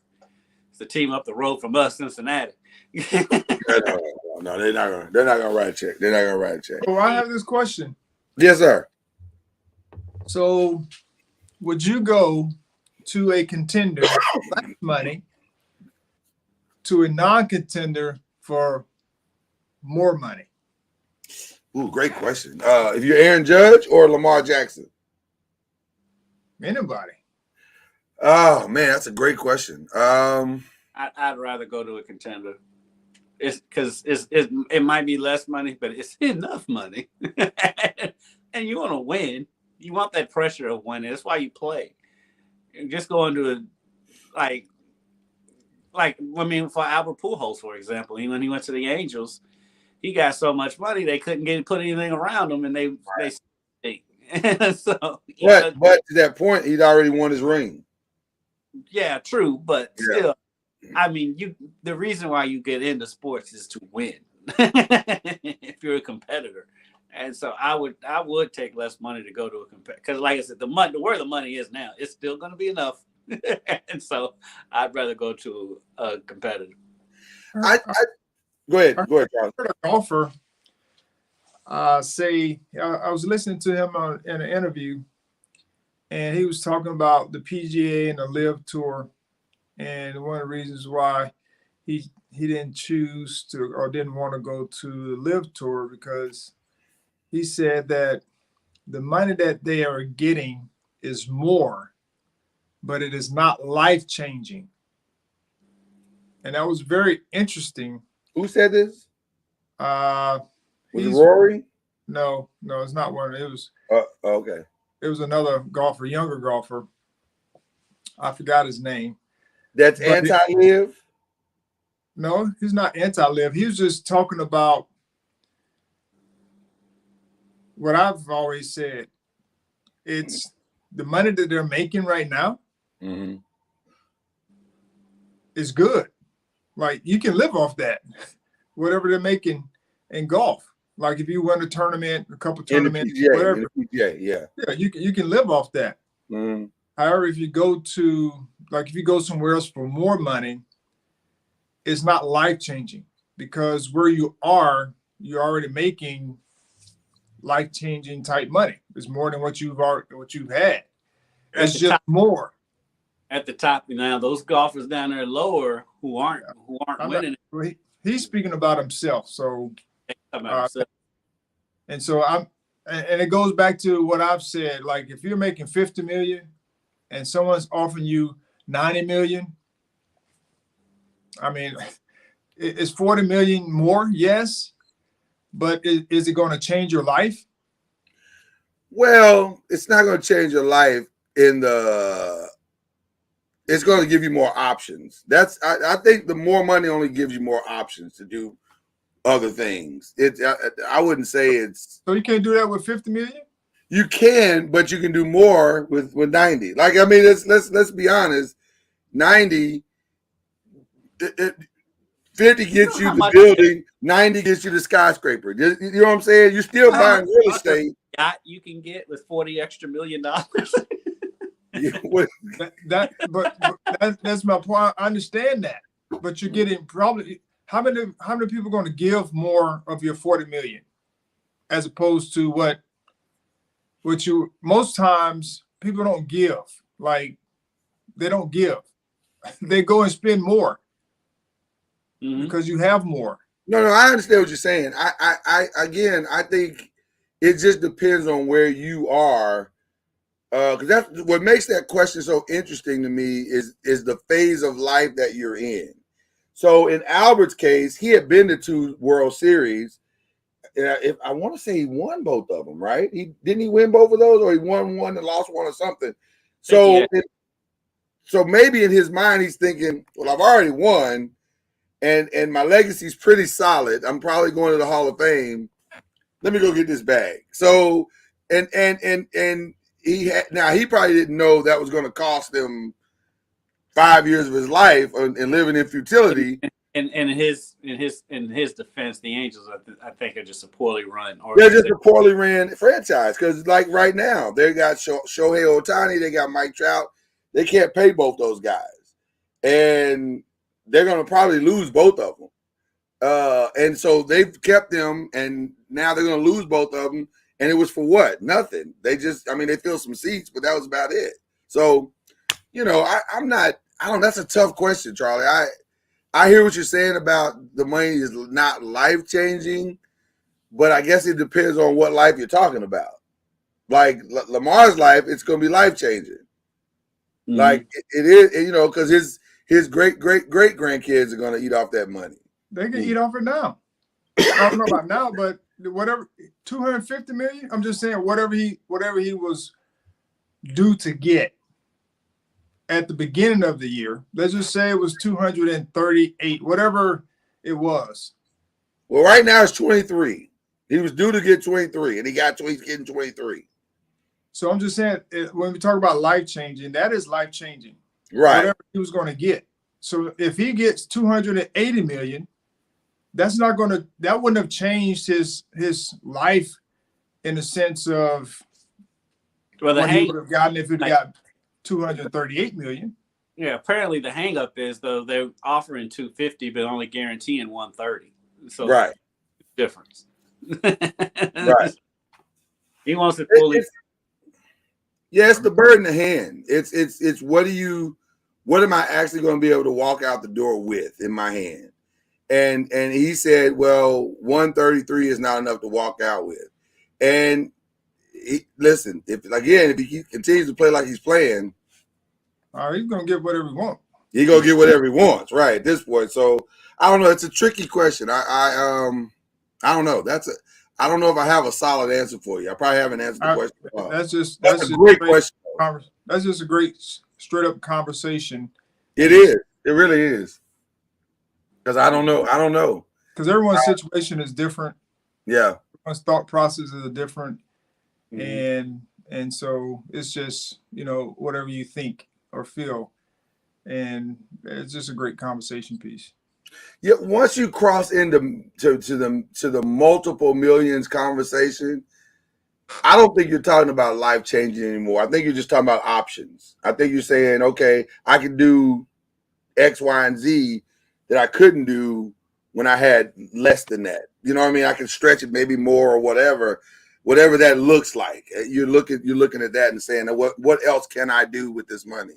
It's the team up the road from us, Cincinnati. No, they're not gonna write a check. They're not gonna write a check. Oh, I have this question. Yes, sir. So, would you go to a contender for less money to a non-contender for more money? Ooh, great question. If you're Aaron Judge or Lamar Jackson? Anybody. Oh man, that's a great question. I'd rather go to a contender. It's because it might be less money, but it's enough money, and you want to win. You want that pressure of winning. That's why you play. And just going to for Albert Pujols, for example, when he went to the Angels, he got so much money they couldn't put anything around him, and they so. But to that point, he'd already won his ring. Yeah, true, but still, the reason why you get into sports is to win. If you're a competitor, and so I would take less money to go to a competitor, because, like I said, where the money is now, it's still going to be enough, and so I'd rather go to a competitor. Go ahead, Charles. I heard a golfer say, I was listening to him in an interview, and he was talking about the PGA and the LIV Tour, and one of the reasons why he didn't choose to or didn't want to go to the LIV Tour, because he said that the money that they are getting is more, but it is not life-changing. And that was very interesting. Who said this? Was it Rory? No, it's not one. It was okay. It was another golfer, younger golfer. I forgot his name. That's anti-LIV? No, he's not anti-LIV. He was just talking about what I've always said. It's the money that they're making right now is good. Like, you can live off that, whatever they're making in golf. Like, if you win a tournament, a couple tournaments, whatever. Yeah, you can live off that. Mm-hmm. However, if you go somewhere else for more money, it's not life-changing, because where you are, you're already making life-changing type money. It's more than what you've had. It's just more. At the top now, those golfers down there lower who aren't winning. He's speaking about himself. So, and it goes back to what I've said. Like, if you're making $50 million and someone's offering you $90 million, I mean, it's $40 million more, yes, but is it going to change your life? Well, it's not going to change your life it's going to give you more options. I think the more money only gives you more options to do other things. I wouldn't say it's. So you can't do that with $50 million? You can, but you can do more with 90. Like, I mean, let's be honest. 90, 50 gets you the building, 90 gets you the skyscraper. You know what I'm saying? You're still buying real estate. Yacht you can get with $40 extra million. But that's my point. I understand that. but you're getting probably how many people are going to give more of your 40 million as opposed to what you most times people don't give. Like they don't give. They go and spend more because you have more. No, I understand what you're saying. I think it just depends on where you are. Because that's what makes that question so interesting to me is the phase of life that you're in. So in Albert's case, he had been to 2 World Series. If I want to say he won both of them, right? Didn't he win both of those, or he won one and lost one or something? So, so maybe in his mind he's thinking, well, I've already won, and my legacy's pretty solid. I'm probably going to the Hall of Fame. Let me go get this bag. So, and he probably didn't know that was going to cost him 5 years of his life and living in futility. And in his defense, the Angels, I think, are just a poorly run. They're just a poorly ran franchise because, like right now, they got Shohei Ohtani, they got Mike Trout. They can't pay both those guys, and they're going to probably lose both of them. And so they've kept them, and now they're going to lose both of them. And it was for what? Nothing. They just, they filled some seats, but that was about it. So, that's a tough question, Charlie. I hear what you're saying about the money is not life-changing, but I guess it depends on what life you're talking about. Like Lamar's life, it's going to be life-changing. Mm-hmm. Like it is, because his great-great-great-grandkids are going to eat off that money. They can eat off it now. I don't know about now, but whatever, 250 million. I'm just saying whatever he was due to get at the beginning of the year. Let's just say it was 238, whatever it was. Well, right now it's 23. He was due to get 23, and he's getting 23. So I'm just saying, when we talk about life changing, that is life changing, right? Whatever he was going to get. So if he gets 280 million. That wouldn't have changed his life in the sense of what he would have gotten if he'd got 238 million. Yeah, apparently the hang up is though they're offering 250 but only guaranteeing 130. So right, difference. Right. He wants it fully. It's the bird in the hand. It's what am I actually going to be able to walk out the door with in my hand? And he said, well, 133 is not enough to walk out with. And listen, if he continues to play like he's playing, he's gonna get whatever he wants. He's gonna get whatever he wants, right? At this point. So I don't know. It's a tricky question. I don't know. I don't know if I have a solid answer for you. I probably haven't answered the question. That's a great question. That's just a great straight up conversation. It is. It really is. Because I don't know. Because everyone's situation is different. Yeah. Everyone's thought processes are different. Mm-hmm. And so it's just, whatever you think or feel. And it's just a great conversation piece. Yeah, once you cross into to the multiple millions conversation, I don't think you're talking about life changing anymore. I think you're just talking about options. I think you're saying, okay, I can do X, Y, and Z that I couldn't do when I had less than that. You know what I mean? I can stretch it maybe more or whatever that looks like. You're looking at that and saying, what else can I do with this money?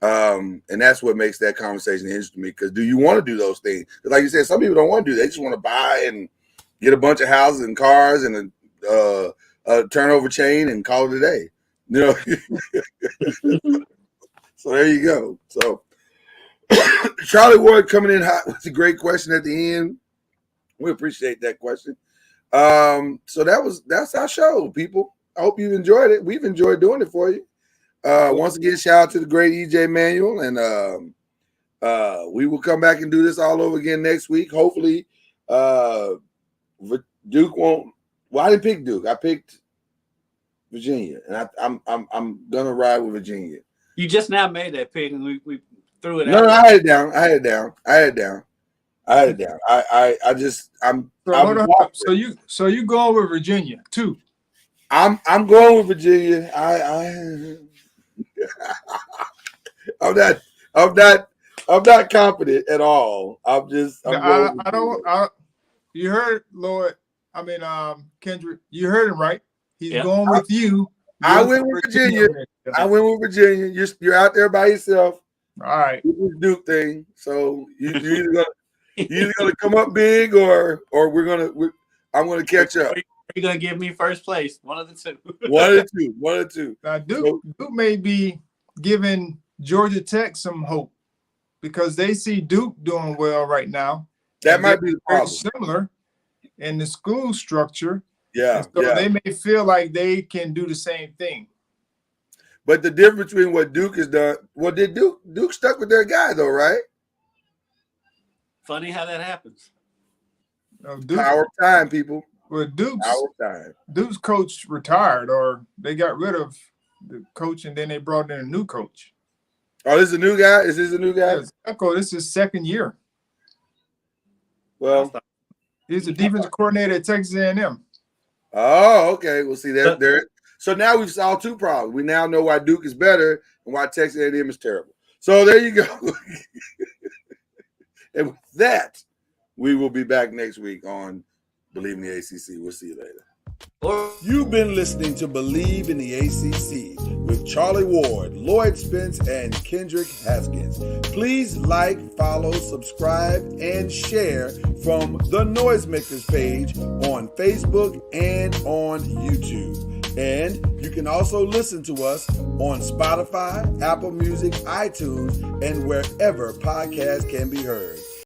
And that's what makes that conversation interesting to me. Because do you want to do those things? Because like you said, some people don't want to do. They just want to buy and get a bunch of houses and cars and a turnover chain and call it a day. So there you go. So Charlie Ward coming in hot with a great question at the end. We appreciate that question. So that's our show, people. I hope you've enjoyed it. We've enjoyed doing it for you. Once again, shout out to the great EJ Manuel, and we will come back and do this all over again next week. Hopefully, Duke won't. Well, I didn't pick Duke. I picked Virginia, and I'm gonna ride with Virginia. You just now made that pick, and we threw it out. No, I had it down. So you going with Virginia too? I'm going with Virginia. I'm I'm not confident at all. I'm I don't. You heard Lloyd. I mean, Kendrick. You heard him right. He's going with you. I went with Virginia. You're out there by yourself. All right. This Duke thing. So you're either gonna come up big or I'm gonna catch up. You're gonna give me first place. One of the two. One of the two. Now Duke may be giving Georgia Tech some hope because they see Duke doing well right now. That might be the problem. Similar in the school structure. Yeah. So they may feel like they can do the same thing. But the difference between what Duke has done, Duke stuck with their guy though, right? Funny how that happens. Power of time, people. Well, Duke's coach retired, or they got rid of the coach and then they brought in a new coach. Oh, this is a new guy? Is this a new guy? Yes, this is his second year. Well, he's the defensive coordinator at Texas A&M. Oh, okay. We'll see that there. So now we've solved two problems. We now know why Duke is better and why Texas A&M is terrible. So there you go. And with that, we will be back next week on Believe in the ACC. We'll see you later. You've been listening to Believe in the ACC with Charlie Ward, Lloyd Spence, and Kendrick Haskins. Please like, follow, subscribe, and share from the Noisemakers page on Facebook and on YouTube. And you can also listen to us on Spotify, Apple Music, iTunes, and wherever podcasts can be heard.